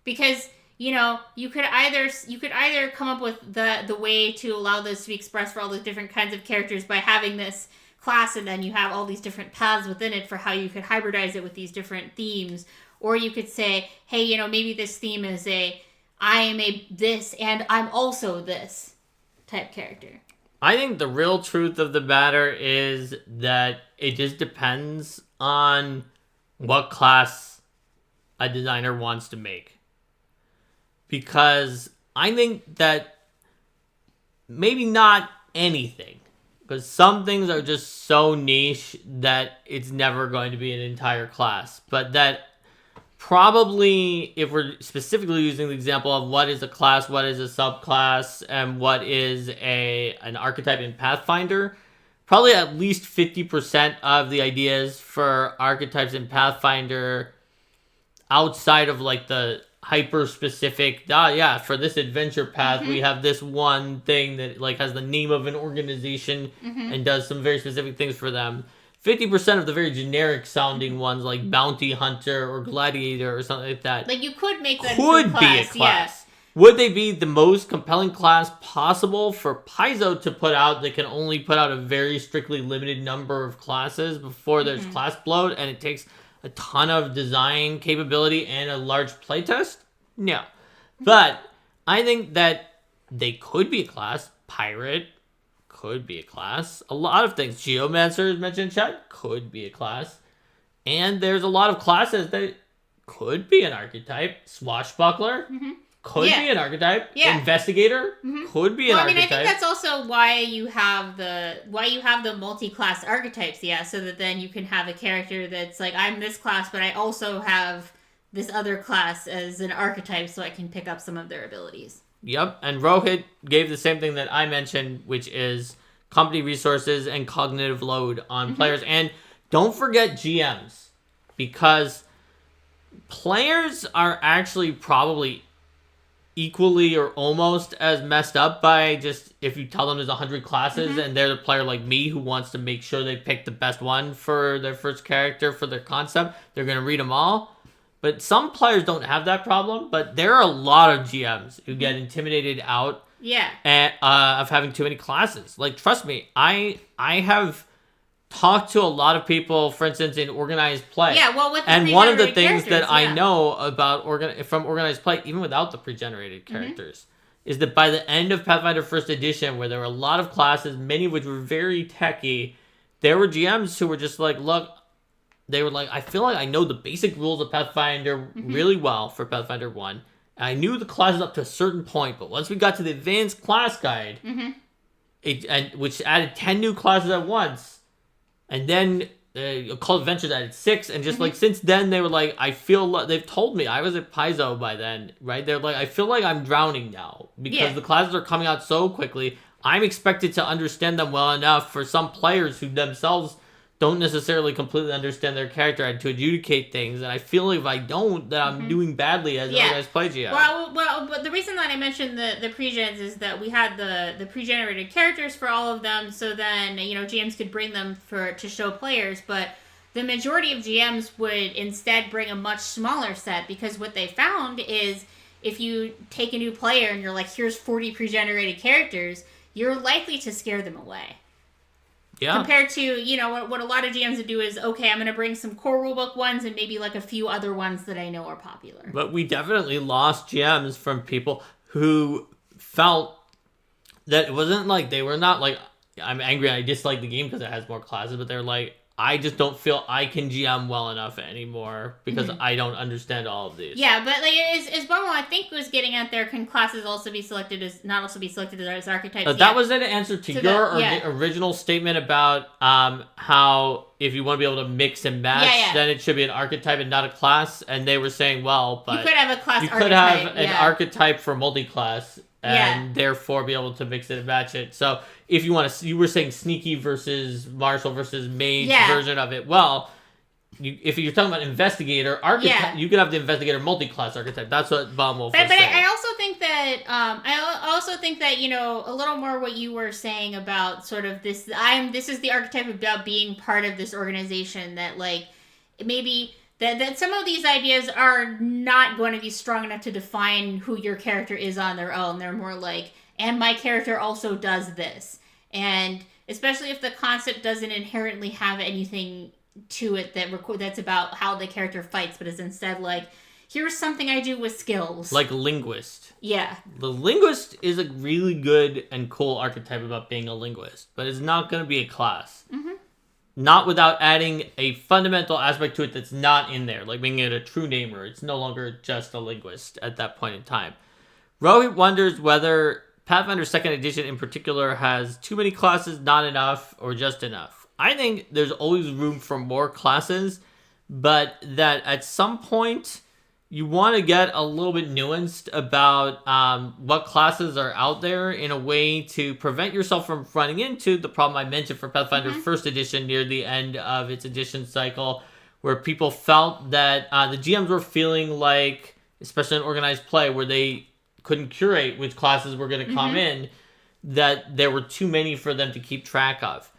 Because, you know, you could either come up with the way to allow this to be expressed for all the different kinds of characters by having this class, and then you have all these different paths within it for how you could hybridize it with these different themes. Or you could say, hey, you know, maybe this theme is I am a this and I'm also this type character. I think the real truth of the matter is that it just depends on what class a designer wants to make. Because I think that maybe not anything, because some things are just so niche that it's never going to be an entire class, but that probably, if we're specifically using the example of what is a class, what is a subclass, and what is an archetype in Pathfinder, probably at least 50% of the ideas for archetypes in Pathfinder outside of like the hyper specific, for this adventure path, we have this one thing that like has the name of an organization and does some very specific things for them. 50% of the very generic sounding ones, like Bounty Hunter or Gladiator or something like that, like you could make that could be a class. Would they be the most compelling class possible for Paizo to put out that can only put out a very strictly limited number of classes before there's class bloat and it takes a ton of design capability and a large playtest? No. But I think that they could be a class. Pirate could be a class. A lot of things. Geomancer, mentioned in chat, could be a class. And there's a lot of classes that could be an archetype. Swashbuckler could be an archetype. Investigator could be an archetype. I think that's also why you have the multi-class archetypes, so that then you can have a character that's like, I'm this class, but I also have this other class as an archetype, so I can pick up some of their abilities. Yep, and Rohit gave the same thing that I mentioned, which is company resources and cognitive load on players. And don't forget GMs, because players are actually probably equally or almost as messed up by just if you tell them there's 100 classes and they're the player like me who wants to make sure they pick the best one for their first character for their concept. They're going to read them all. But some players don't have that problem, but there are a lot of GMs who get intimidated out of having too many classes. Like, trust me, I have talked to a lot of people, for instance, in organized play. Yeah, well, with the and one of the things that yeah. I know about from organized play, even without the pre-generated characters, is that by the end of Pathfinder First Edition, where there were a lot of classes, many of which were very techy, there were GMs who were just like, look, they were like, I feel like I know the basic rules of Pathfinder really well for Pathfinder 1. And I knew the classes up to a certain point, but once we got to the advanced class guide, which added 10 new classes at once, and then Call of Adventures added 6, and just like since then they were like, I feel they've told me, I was at Paizo by then, right? They're like, I feel like I'm drowning now because the classes are coming out so quickly. I'm expected to understand them well enough for some players who themselves don't necessarily completely understand their character and to adjudicate things, and I feel like if I don't, that I'm doing badly as an organized play GM. Well, but the reason that I mentioned the pre-gens is that we had the pre-generated characters for all of them, so then, you know, GMs could bring them to show players, but the majority of GMs would instead bring a much smaller set, because what they found is if you take a new player and you're like, here's 40 pre-generated characters, you're likely to scare them away. Yeah. Compared to, you know, what a lot of GMs would do is, okay, I'm going to bring some core rulebook ones and maybe like a few other ones that I know are popular. But we definitely lost GMs from people who felt that it wasn't like, they were not like, I'm angry and I dislike the game because it has more classes, but they're like, I just don't feel I can GM well enough anymore because I don't understand all of these. Yeah, but like as Bomo I think was getting at there, can classes also be selected as archetypes? That was an answer to your original statement about how if you want to be able to mix and match, then it should be an archetype and not a class. And they were saying, well, but you could have a class. You could have an archetype for multi-class. And therefore be able to mix it and match it. So if you want to, you were saying sneaky versus martial versus mage version of it. Well, if you're talking about investigator archetype, you could have the investigator multi-class archetype. That's what Baumwolf was saying. But I also think that a little more what you were saying about sort of this. This is the archetype about being part of this organization that like maybe. That some of these ideas are not going to be strong enough to define who your character is on their own. They're more like, and my character also does this. And especially if the concept doesn't inherently have anything to it that's about how the character fights, but is instead like, here's something I do with skills. Like linguist. Yeah. The linguist is a really good and cool archetype about being a linguist, but it's not going to be a class. Mm-hmm. Not without adding a fundamental aspect to it that's not in there, like making it a true namer. It's no longer just a linguist at that point in time. Rohit wonders whether Pathfinder 2nd Edition in particular has too many classes, not enough, or just enough. I think there's always room for more classes, but that at some point you want to get a little bit nuanced about what classes are out there in a way to prevent yourself from running into the problem I mentioned for Pathfinder 1st Edition near the end of its edition cycle, where people felt that the GMs were feeling like, especially in organized play, where they couldn't curate which classes were going to come in, that there were too many for them to keep track of.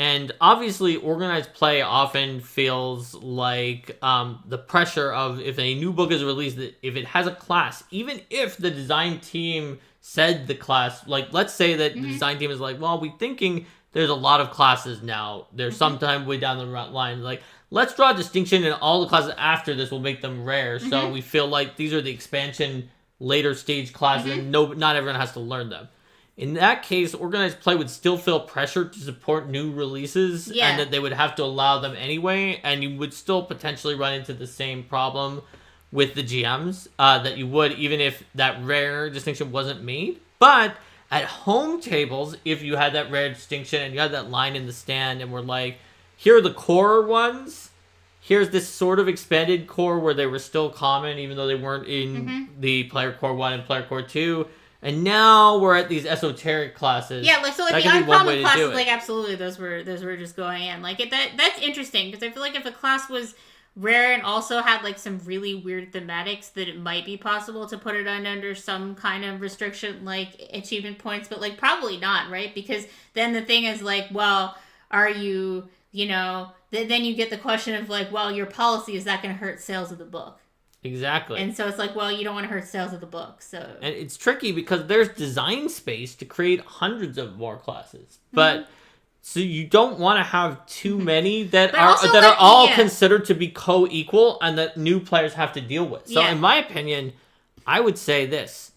And obviously, organized play often feels like the pressure of if a new book is released, that if it has a class, even if the design team said the class, like let's say that the design team is like, well, we're thinking there's a lot of classes now. There's sometime way down the line, like let's draw a distinction, and all the classes after this will make them rare. So we feel like these are the expansion later stage classes, and not everyone has to learn them. In that case, organized play would still feel pressure to support new releases, and that they would have to allow them anyway, and you would still potentially run into the same problem with the GMs that you would even if that rare distinction wasn't made. But at home tables, if you had that rare distinction and you had that line in the stand and were like, here are the core ones, here's this sort of expanded core where they were still common even though they weren't in the Player Core 1 and Player Core 2, and now we're at these esoteric classes. Yeah, like so, like the uncommon classes, like absolutely, those were just going in. Like that's interesting because I feel like if a class was rare and also had like some really weird thematics, that it might be possible to put it under some kind of restriction, like achievement points, but like probably not, right? Because then the thing is like, well, are you, then you get the question of like, well, your policy, is that going to hurt sales of the book? Exactly. And so it's like, well, you don't want to hurt sales of the book. So and it's tricky because there's design space to create hundreds of more classes. But so you don't want to have too many that are all considered to be co-equal and that new players have to deal with. So in my opinion, I would say this.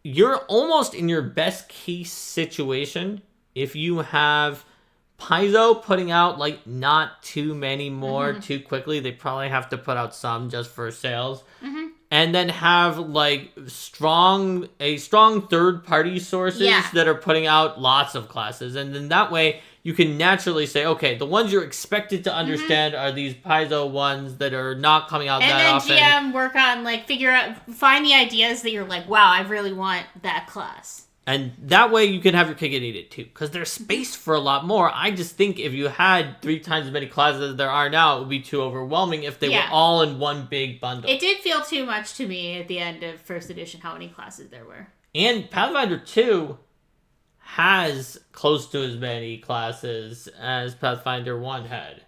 You're almost in your best case situation if you have Paizo putting out like not too many more too quickly. They probably have to put out some just for sales, and then have like strong third party sources that are putting out lots of classes, and then that way you can naturally say, okay, the ones you're expected to understand are these Paizo ones that are not coming out that often. And then GM work on like find the ideas that you're like, wow, I really want that class. And that way you can have your cake and eat it too. Because there's space for a lot more. I just think if you had 3 times as many classes as there are now, it would be too overwhelming if they were all in one big bundle. It did feel too much to me at the end of first edition how many classes there were. And Pathfinder 2 has close to as many classes as Pathfinder 1 had.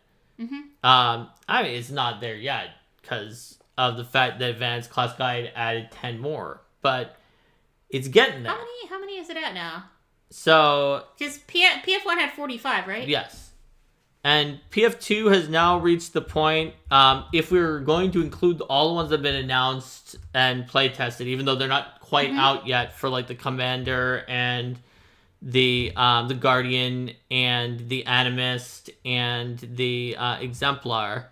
I mean, it's not there yet because of the fact that Advanced Class Guide added 10 more. But it's getting there. How many is it at now? So... Because PF1 had 45, right? Yes. And PF2 has now reached the point, if we're going to include all the ones that have been announced and play tested, even though they're not quite out yet for like the Commander and the Guardian and the Animist and the Exemplar.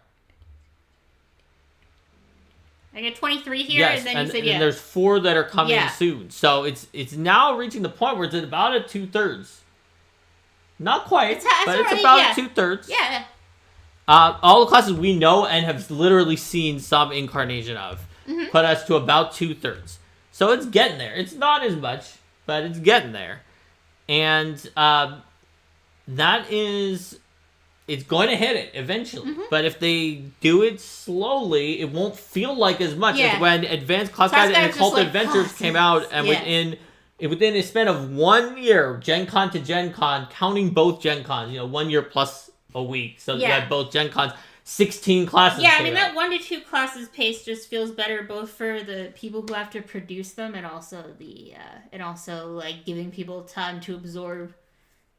I get 23 here, Yes, and then you said and there's 4 that are coming Yeah. soon. So it's now reaching the point where it's at about a 2/3. Not quite, It's but it's already- about yeah. 2/3. Yeah. All the classes we know and have literally seen some incarnation of put us to about 2/3. So it's getting there. It's not as much, but it's getting there. And it's going to hit it eventually. But if they do it slowly, it won't feel like as much Yeah. as when Advanced Class Class Guide Guide and was Occult just like, Adventures came out, and yeah. within a span of 1 year, Gen Con to Gen Con, counting both Gen Cons, 1 year plus a week, so you Yeah. had both Gen Cons, 16 classes. Yeah, I came mean, out. that 1 to 2 classes pace just feels better both for the people who have to produce them and also like giving people time to absorb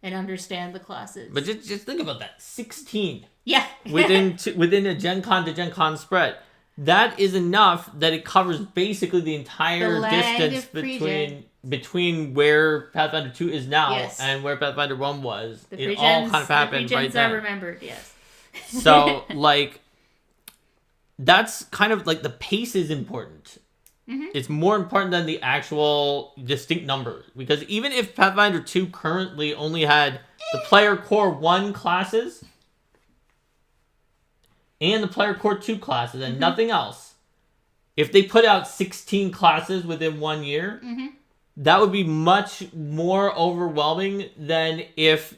and understand the classes. But just think about that, 16 yeah. within a Gen Con to Gen Con spread. That is enough that it covers basically the entire The lag distance of pre-gen. between where Pathfinder 2 is now Yes. and where Pathfinder 1 was. The It all kind of happened the right pregens there. are remembered, yes. So, like, that's kind of like the pace is important. It's more important than the actual distinct numbers. Because even if Pathfinder 2 currently only had the Player Core 1 classes and the Player Core 2 classes and nothing else, if they put out 16 classes within 1 year, that would be much more overwhelming than if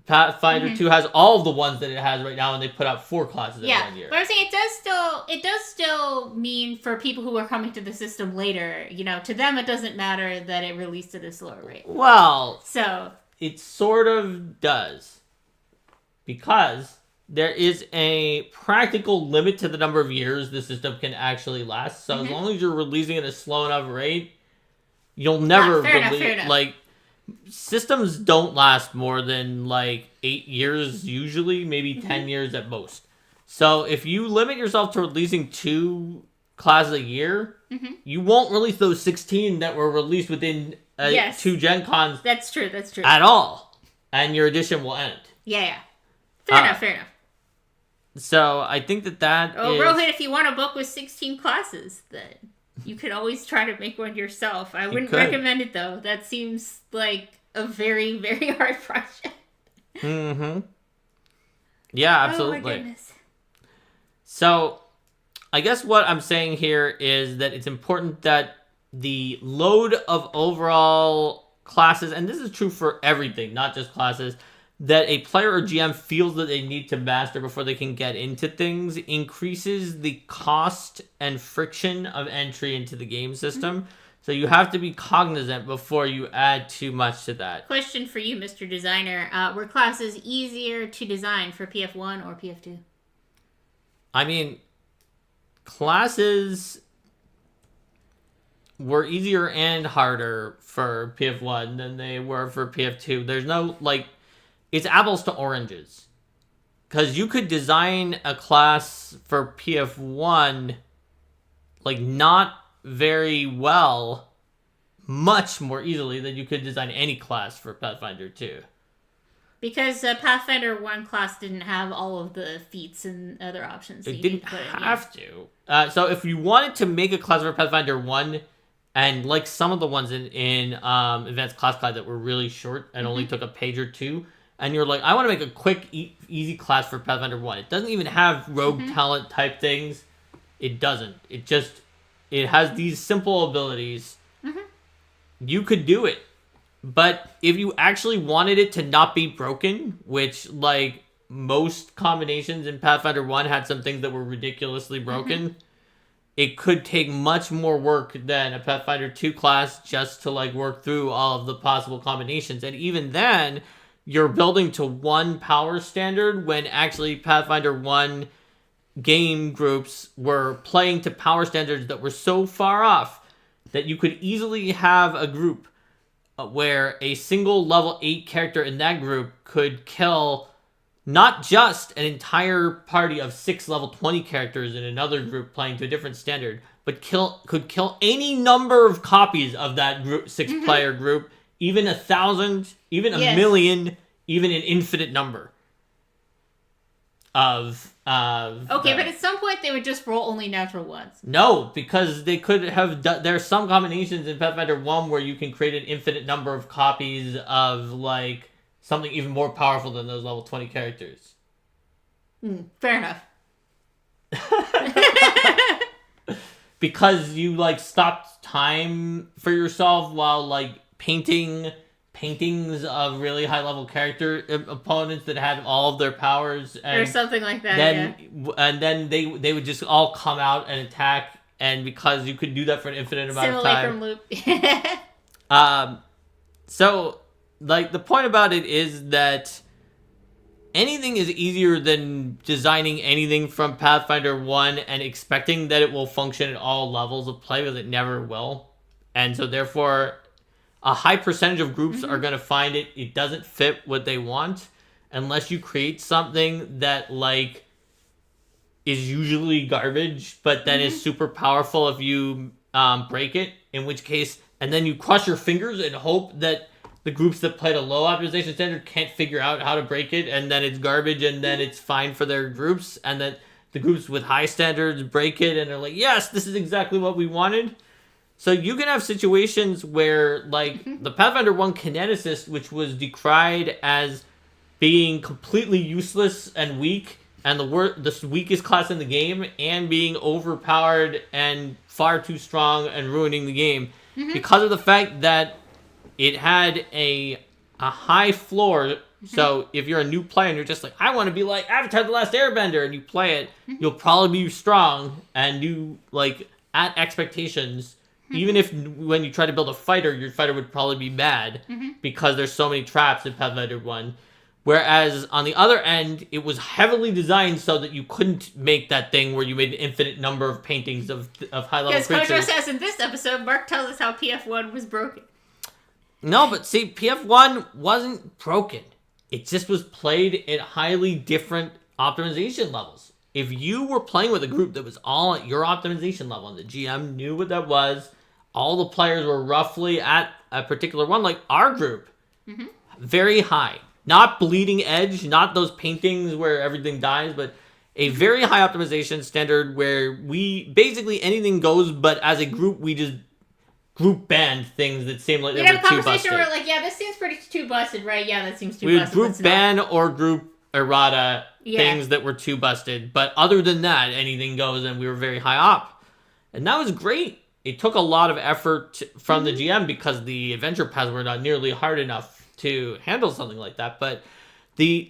Pathfinder 2 has all of the ones that it has right now and they put out 4 classes in 1 year. But I'm saying it does still mean for people who are coming to the system later, to them it doesn't matter that it released at a slower rate. Well, So it sort of does. Because there is a practical limit to the number of years the system can actually last. So as long as you're releasing at a slow enough rate, you'll never fair enough. like systems don't last more than like 8 years usually, maybe 10 years at most. So if you limit yourself to releasing 2 classes a year, you won't release those 16 that were released within 2 Gen Cons that's true. at all. And your edition will end. Yeah. Fair enough. So I think that Oh, is... Rohit, if you want a book with 16 classes, then you could always try to make one yourself. I wouldn't recommend it, though. That seems like a very, very hard project. Yeah, absolutely. Oh, my goodness. So I guess what I'm saying here is that it's important that the load of overall classes, and this is true for everything, not just classes, that a player or GM feels that they need to master before they can get into things increases the cost and friction of entry into the game system. So you have to be cognizant before you add too much to that. Question for you, Mr. Designer. Were classes easier to design for PF1 or PF2? I mean, classes were easier and harder for PF1 than they were for PF2. There's no, it's apples to oranges. Because you could design a class for PF1, not very well, much more easily than you could design any class for Pathfinder 2. Because Pathfinder 1 class didn't have all of the feats and other options. It didn't have to. So if you wanted to make a class for Pathfinder 1, and like some of the ones in Advanced Class Guide that were really short and only took a page or 2, and you're like, I want to make a quick, easy class for Pathfinder 1. It doesn't even have rogue talent type things. It doesn't. It has these simple abilities. You could do it. But if you actually wanted it to not be broken, which, most combinations in Pathfinder 1 had some things that were ridiculously broken, it could take much more work than a Pathfinder 2 class just to, work through all of the possible combinations. And even then, you're building to one power standard when actually Pathfinder 1 game groups were playing to power standards that were so far off that you could easily have a group where a single level 8 character in that group could kill not just an entire party of 6 level 20 characters in another group playing to a different standard, but could kill any number of copies of that group 6-player group even 1,000, even a million, even an infinite number of okay, but at some point they would just roll only natural ones. No, because they could have done, there's some combinations in Pathfinder 1 where you can create an infinite number of copies of like something even more powerful than those level 20 characters. Fair enough. Because you like stopped time for yourself while like paintings of really high level character opponents that had all of their powers, and or something like that. And then they would just all come out and attack, and because you could do that for an infinite amount of time. Loop. So like the point about it is that anything is easier than designing anything from Pathfinder 1 and expecting that it will function at all levels of play, because it never will. And so therefore a high percentage of groups are going to find it doesn't fit what they want unless you create something that like is usually garbage but then is super powerful if you break it, in which case, and then you cross your fingers and hope that the groups that played a low optimization standard can't figure out how to break it, and then it's garbage, and then it's fine for their groups, and then the groups with high standards break it and they're like, yes, this is exactly what we wanted. So you can have situations where, like, the Pathfinder 1 Kineticist, which was decried as being completely useless and weak, and the weakest class in the game, and being overpowered and far too strong and ruining the game, because of the fact that it had a high floor. So if you're a new player and you're just like, I want to be like Avatar: The Last Airbender, and you play it, you'll probably be strong and do, like, at expectations. Even if when you try to build a fighter, your fighter would probably be bad because there's so many traps in Pathfinder 1. Whereas on the other end, it was heavily designed so that you couldn't make that thing where you made an infinite number of paintings of high-level creatures. Because Kojo says in this episode, Mark tells us how PF1 was broken. No, but see, PF1 wasn't broken. It just was played at highly different optimization levels. If you were playing with a group that was all at your optimization level, and the GM knew what that was, all the players were roughly at a particular one, like our group, very high. Not bleeding edge, not those paintings where everything dies, but a very high optimization standard where we basically anything goes, but as a group, we just group banned things that seemed like they were too busted. We'd have a conversation where, like, yeah, this seems pretty too busted, right? Yeah, that seems too busted. We would group ban or group errata things that were too busted. But other than that, anything goes, and we were very high up. And that was great. It took a lot of effort from the GM because the adventure paths were not nearly hard enough to handle something like that. But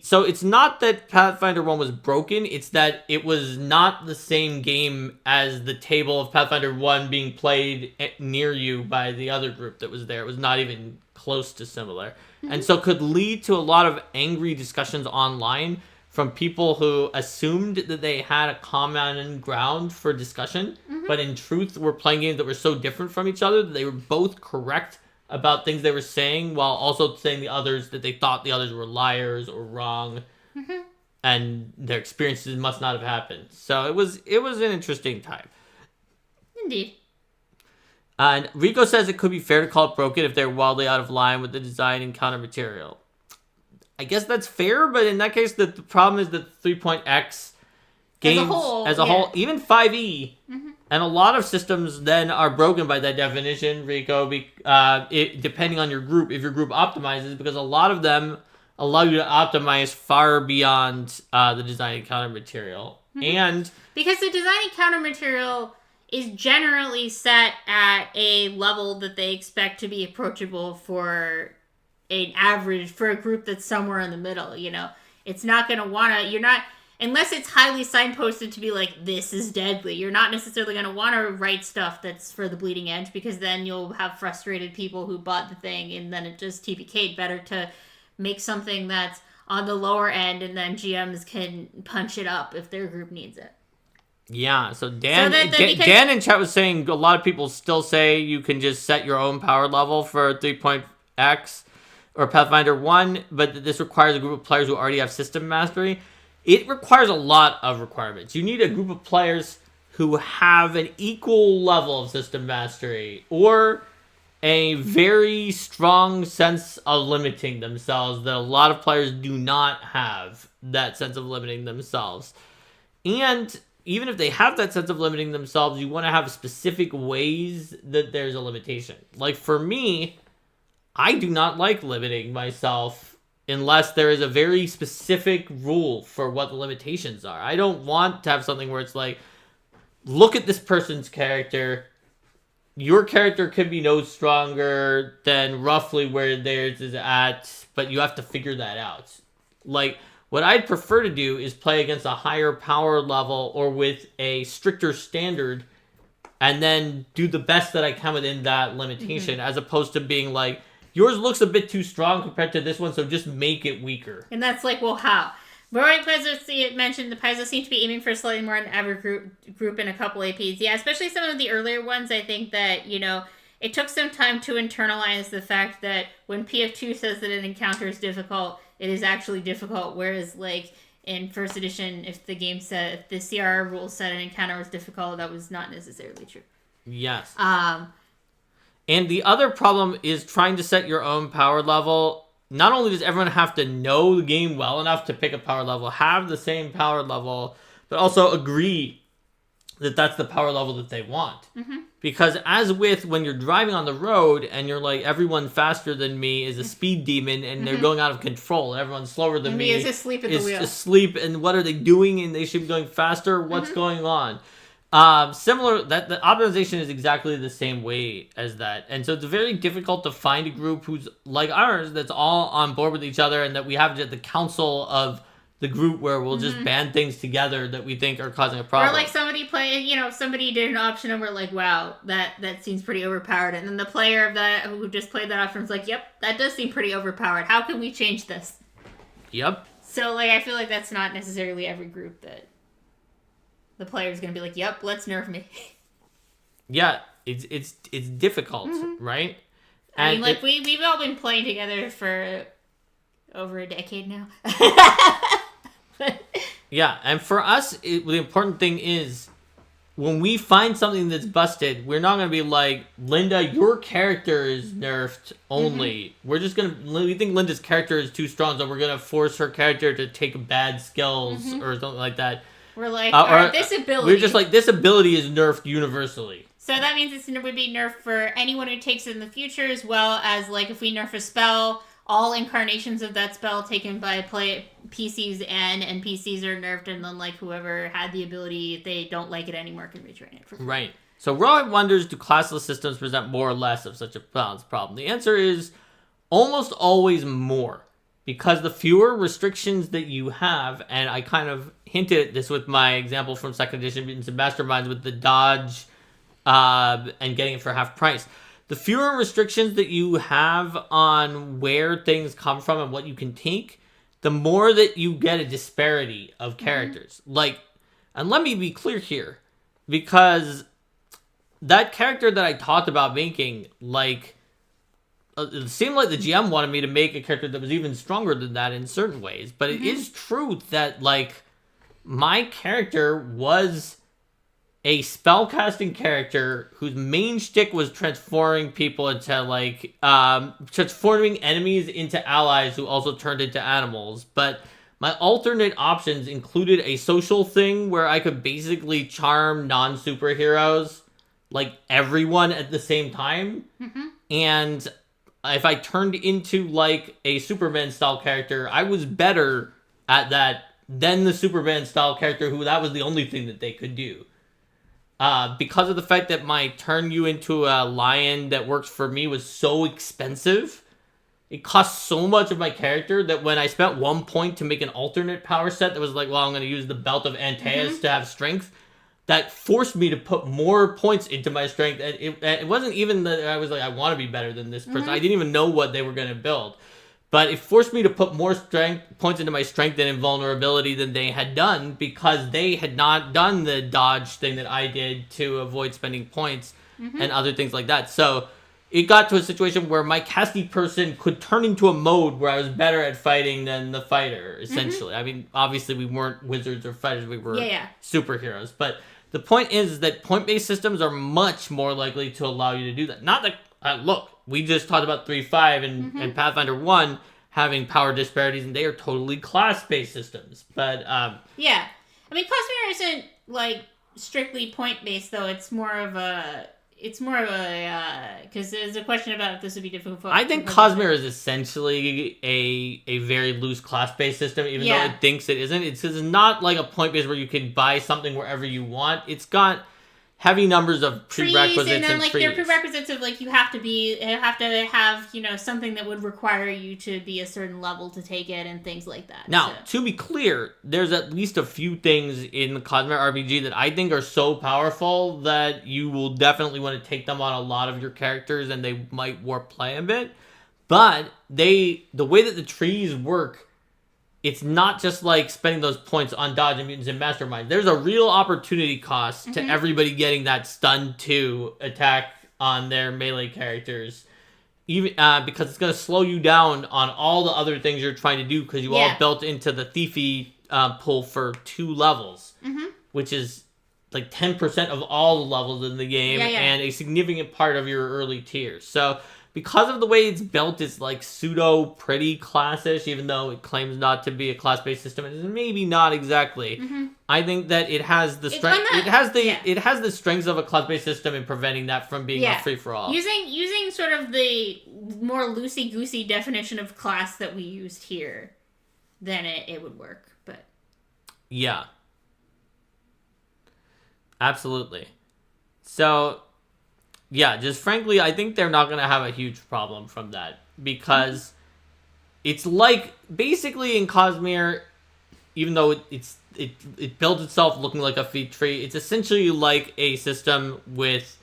so it's not that Pathfinder 1 was broken, it's that it was not the same game as the table of Pathfinder 1 being played near you by the other group that was there. It was not even close to similar. And so could lead to a lot of angry discussions online from people who assumed that they had a common ground for discussion, but in truth were playing games that were so different from each other that they were both correct about things they were saying while also saying the others that they thought the others were liars or wrong, and their experiences must not have happened. So it was an interesting time. Indeed. And Rico says it could be fair to call it broken if they're wildly out of line with the design and counter material. I guess that's fair, but in that case, the problem is that 3.x games as a whole, even 5e, and a lot of systems then are broken by that definition, Rico, depending on your group, if your group optimizes, because a lot of them allow you to optimize far beyond the design and counter material. And because the design and counter material is generally set at a level that they expect to be approachable for an average, for a group that's somewhere in the middle, you know? It's not going to want to, you're not, unless it's highly signposted to be like, this is deadly, you're not necessarily going to want to write stuff that's for the bleeding edge, because then you'll have frustrated people who bought the thing and then it just TPK'd. Better to make something that's on the lower end and then GMs can punch it up if their group needs it. Yeah, so Dan in chat was saying a lot of people still say you can just set your own power level for 3.x or Pathfinder 1, but this requires a group of players who already have system mastery. It requires a lot of requirements. You need a group of players who have an equal level of system mastery, or a very strong sense of limiting themselves that a lot of players do not have that sense of limiting themselves. And even if they have that sense of limiting themselves, you want to have specific ways that there's a limitation. Like for me, I do not like limiting myself unless there is a very specific rule for what the limitations are. I don't want to have something where it's like, look at this person's character. Your character could be no stronger than roughly where theirs is at, but you have to figure that out. Like, what I'd prefer to do is play against a higher power level or with a stricter standard and then do the best that I can within that limitation, as opposed to being like, yours looks a bit too strong compared to this one, so just make it weaker. And that's like, well, how? Roy Pezzo mentioned the Pezzo seem to be aiming for slightly more than ever group in a couple APs. Yeah, especially some of the earlier ones. I think that, it took some time to internalize the fact that when PF2 says that an encounter is difficult, it is actually difficult. Whereas, like, in first edition, if the CRR rules said an encounter was difficult, that was not necessarily true. Yes. And the other problem is trying to set your own power level. Not only does everyone have to know the game well enough to pick a power level, have the same power level, but also agree that that's the power level that they want. Because as with when you're driving on the road and you're like, everyone faster than me is a speed demon and they're going out of control, and everyone slower than me is asleep at the wheel. Asleep, and what are they doing? And they should be going faster. What's going on? Similar, that the optimization is exactly the same way as that. And so it's very difficult to find a group who's like ours, that's all on board with each other, and that we have the council of the group where we'll just ban things together that we think are causing a problem. Or like somebody somebody did an option and we're like, wow, that seems pretty overpowered. And then the player of that who just played that option was like, yep, that does seem pretty overpowered. How can we change this? Yep. So like, I feel like that's not necessarily every group that the player's going to be like, yep, let's nerf me. Yeah, it's difficult, right? And I mean, we've all been playing together for over a decade now. Yeah, and for us, the important thing is, when we find something that's busted, we're not going to be like, Linda, your character is nerfed only. We're just going to, we think Linda's character is too strong, so we're going to force her character to take bad skills or something like that. We're like, alright, this ability. We're just like, this ability is nerfed universally. So that means it would be nerfed for anyone who takes it in the future, as well as, like, if we nerf a spell, all incarnations of that spell taken by PCs and NPCs are nerfed, and then, like, whoever had the ability, if they don't like it anymore, can retrain it. Right. So Roy wonders, do classless systems present more or less of such a balance problem? The answer is almost always more. Because the fewer restrictions that you have, and I kind of hinted at this with my example from second edition Mutants and Masterminds with the dodge and getting it for half price. The fewer restrictions that you have on where things come from and what you can take, the more that you get a disparity of characters. Like, and let me be clear here, because that character that I talked about making, like, it seemed like the GM wanted me to make a character that was even stronger than that in certain ways. But it is true that, like, my character was a spellcasting character whose main shtick was transforming people into, like, transforming enemies into allies who also turned into animals. But my alternate options included a social thing where I could basically charm non-superheroes, like, everyone at the same time. And if I turned into, like, a Superman-style character, I was better at that than the Superman-style character who that was the only thing that they could do. Because of the fact that my turn you into a lion that works for me was so expensive, it cost so much of my character that when I spent 1 point to make an alternate power set that was like, well, I'm going to use the belt of Antaeus to have strength, that forced me to put more points into my strength. And it wasn't even that I was like, I want to be better than this person. I didn't even know what they were going to build. But it forced me to put more points into my strength and invulnerability than they had done, because they had not done the dodge thing that I did to avoid spending points and other things like that. So it got to a situation where my casty person could turn into a mode where I was better at fighting than the fighter, essentially. I mean, obviously we weren't wizards or fighters, we were superheroes. But the point is that point-based systems are much more likely to allow you to do that. Not that look, we just talked about 3.5 and Pathfinder 1 having power disparities, and they are totally class-based systems. But, yeah. I mean, Cosmere isn't, like, strictly point-based, though. It's more of a... because there's a question about if this would be difficult. I think Cosmere is essentially a very loose class-based system, even though it thinks it isn't. It's not like a point-based where you can buy something wherever you want. It's got heavy numbers of prerequisites trees, and then like trees. there are prerequisites of like you have to have something that would require you to be a certain level to take it and things like that. Now, to be clear, there's at least a few things in the Cosmere RPG that I think are so powerful that you will definitely want to take them on a lot of your characters, and they might warp play a bit. But the way that the trees work, it's not just like spending those points on dodge and mutants and mastermind. There's a real opportunity cost to everybody getting that stun 2 attack on their melee characters, even because it's going to slow you down on all the other things you're trying to do because you all built into the thiefy pull for 2 levels, which is like 10% of all the levels in the game and a significant part of your early tiers. So because of the way it's built, it's like pseudo pretty classish, even though it claims not to be a class-based system. It's maybe not exactly. I think that it has the strength. It has the strengths of a class-based system in preventing that from being a free-for-all. Using sort of the more loosey-goosey definition of class that we used here, then it would work. But yeah, absolutely. So. Yeah, just frankly, I think they're not going to have a huge problem from that because it's like basically in Cosmere, even though it built itself looking like a feat tree, it's essentially like a system with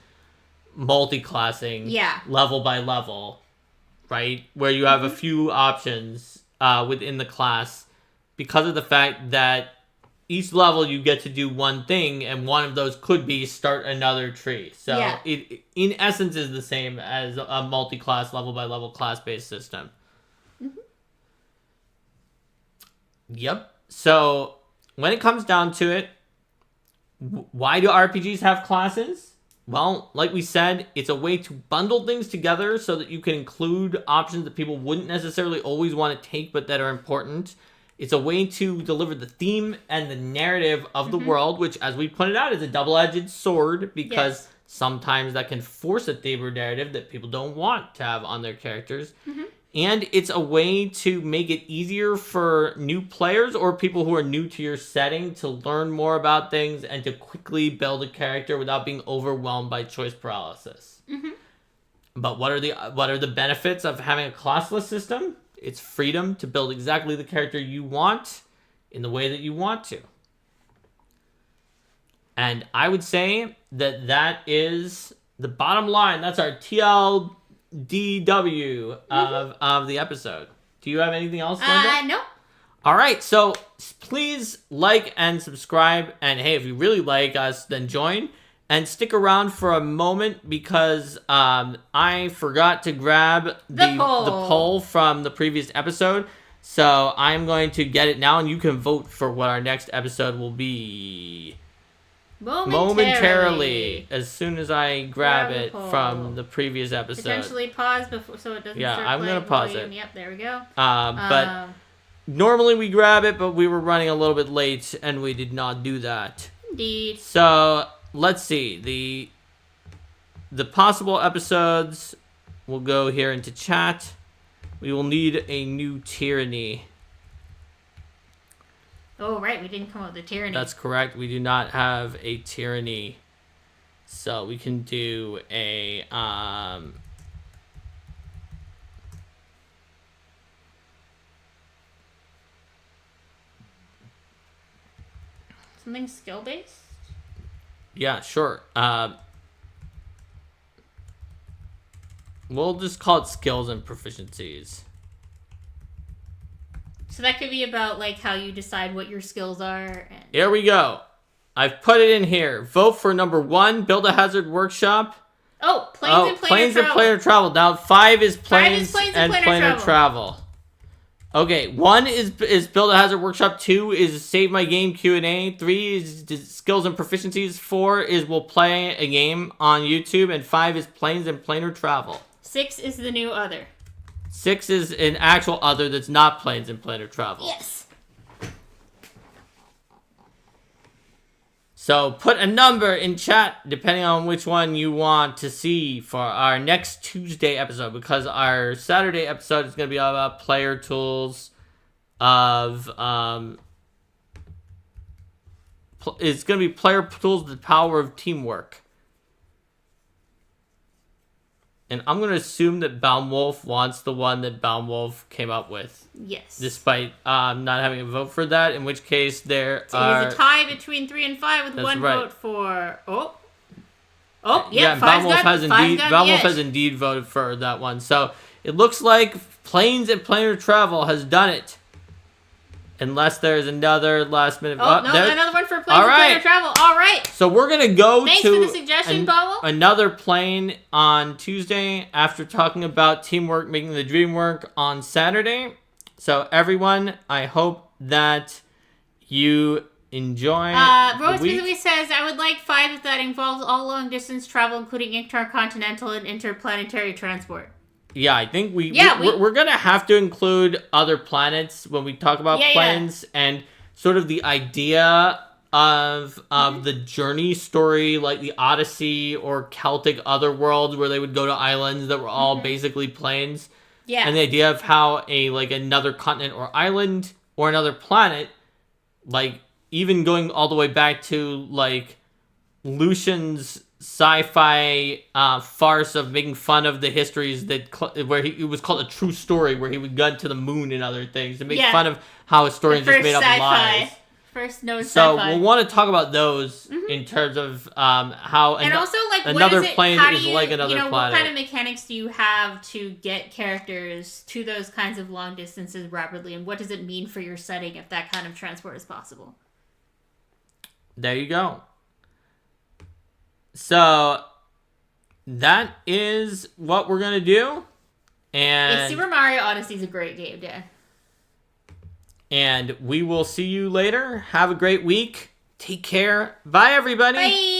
multi-classing level by level, right? Where you have a few options within the class because of the fact that each level you get to do one thing, and one of those could be start another tree. So it in essence is the same as a multi-class level by level class-based system. Yep. So when it comes down to it, why do RPGs have classes? Well, like we said, it's a way to bundle things together so that you can include options that people wouldn't necessarily always want to take but that are important. It's a way to deliver the theme and the narrative of the world, which, as we pointed out, is a double-edged sword because sometimes that can force a theme or narrative that people don't want to have on their characters. And it's a way to make it easier for new players or people who are new to your setting to learn more about things and to quickly build a character without being overwhelmed by choice paralysis. But what are the benefits of having a classless system? It's freedom to build exactly the character you want in the way that you want to. And I would say that is the bottom line. That's our TLDW of the episode. Do you have anything else, Linda? No. All right, so please like and subscribe. And hey, if you really like us, then join. And stick around for a moment because I forgot to grab the poll from the previous episode. So I'm going to get it now, and you can vote for what our next episode will be. Momentarily. As soon as I grab it from the previous episode. Potentially pause before so it doesn't start I'm going to pause it. Yep, there we go. But normally we grab it, but we were running a little bit late, and we did not do that. Indeed. So let's see. The possible episodes will go here into chat. We will need a new tyranny. Oh, right. We didn't come up with a tyranny. That's correct. We do not have a tyranny. So we can do a... Something skill-based? Yeah, sure. We'll just call it skills and proficiencies. So that could be about like how you decide what your skills are. And... Here we go. I've put it in here. Vote for number 1, Build a Hazard Workshop. Oh, planes and planar travel. Now 5 is planes and planar travel. Okay, 1 is Build a Hazard Workshop. 2 is Save My Game Q&A. 3 is Skills and Proficiencies. 4 is We'll Play a Game on YouTube. And 5 is Planes and Planar Travel. 6 is the new other. 6 is an actual other that's not Planes and Planar Travel. Yes. So put a number in chat depending on which one you want to see for our next Tuesday episode, because our Saturday episode is going to be all about player tools of it's going to be player tools the power of teamwork. And I'm going to assume that Baumwolf wants the one that Baumwolf came up with. Yes. Despite not having a vote for that, in which case there are... It is a tie between 3 and 5 with one vote for... Yeah, Baumwolf has indeed voted for that one. So it looks like Planes and Planar Travel has done it. Unless there's another last minute... another one for Planes and Planar Travel. All right. So we're going to go Thanks for the suggestion, Baumwolf. Another plane on Tuesday after talking about teamwork making the dream work on Saturday. So everyone, I hope that you enjoy Rose basically says, I would like 5 that involves all long distance travel, including intercontinental and interplanetary transport. Yeah, I think we're going to have to include other planets when we talk about planes and sort of the idea of the journey story, like the Odyssey or Celtic Otherworld, where they would go to islands that were all basically planes. Yeah. And the idea of how another continent or island or another planet, like even going all the way back to like Lucian's sci-fi farce of making fun of the histories it was called A True Story, where he would go to the moon and other things to make fun of how historians just made up lies. First known so sci-fi. We'll want to talk about those in terms of how and also like another what is it, plane how do is you, like another planet. What kind of mechanics do you have to get characters to those kinds of long distances rapidly, and what does it mean for your setting if that kind of transport is possible? There you go. So that is what we're gonna do. And Super Mario Odyssey is a great game, Dan. And we will see you later. Have a great week. Take care. Bye, everybody. Bye.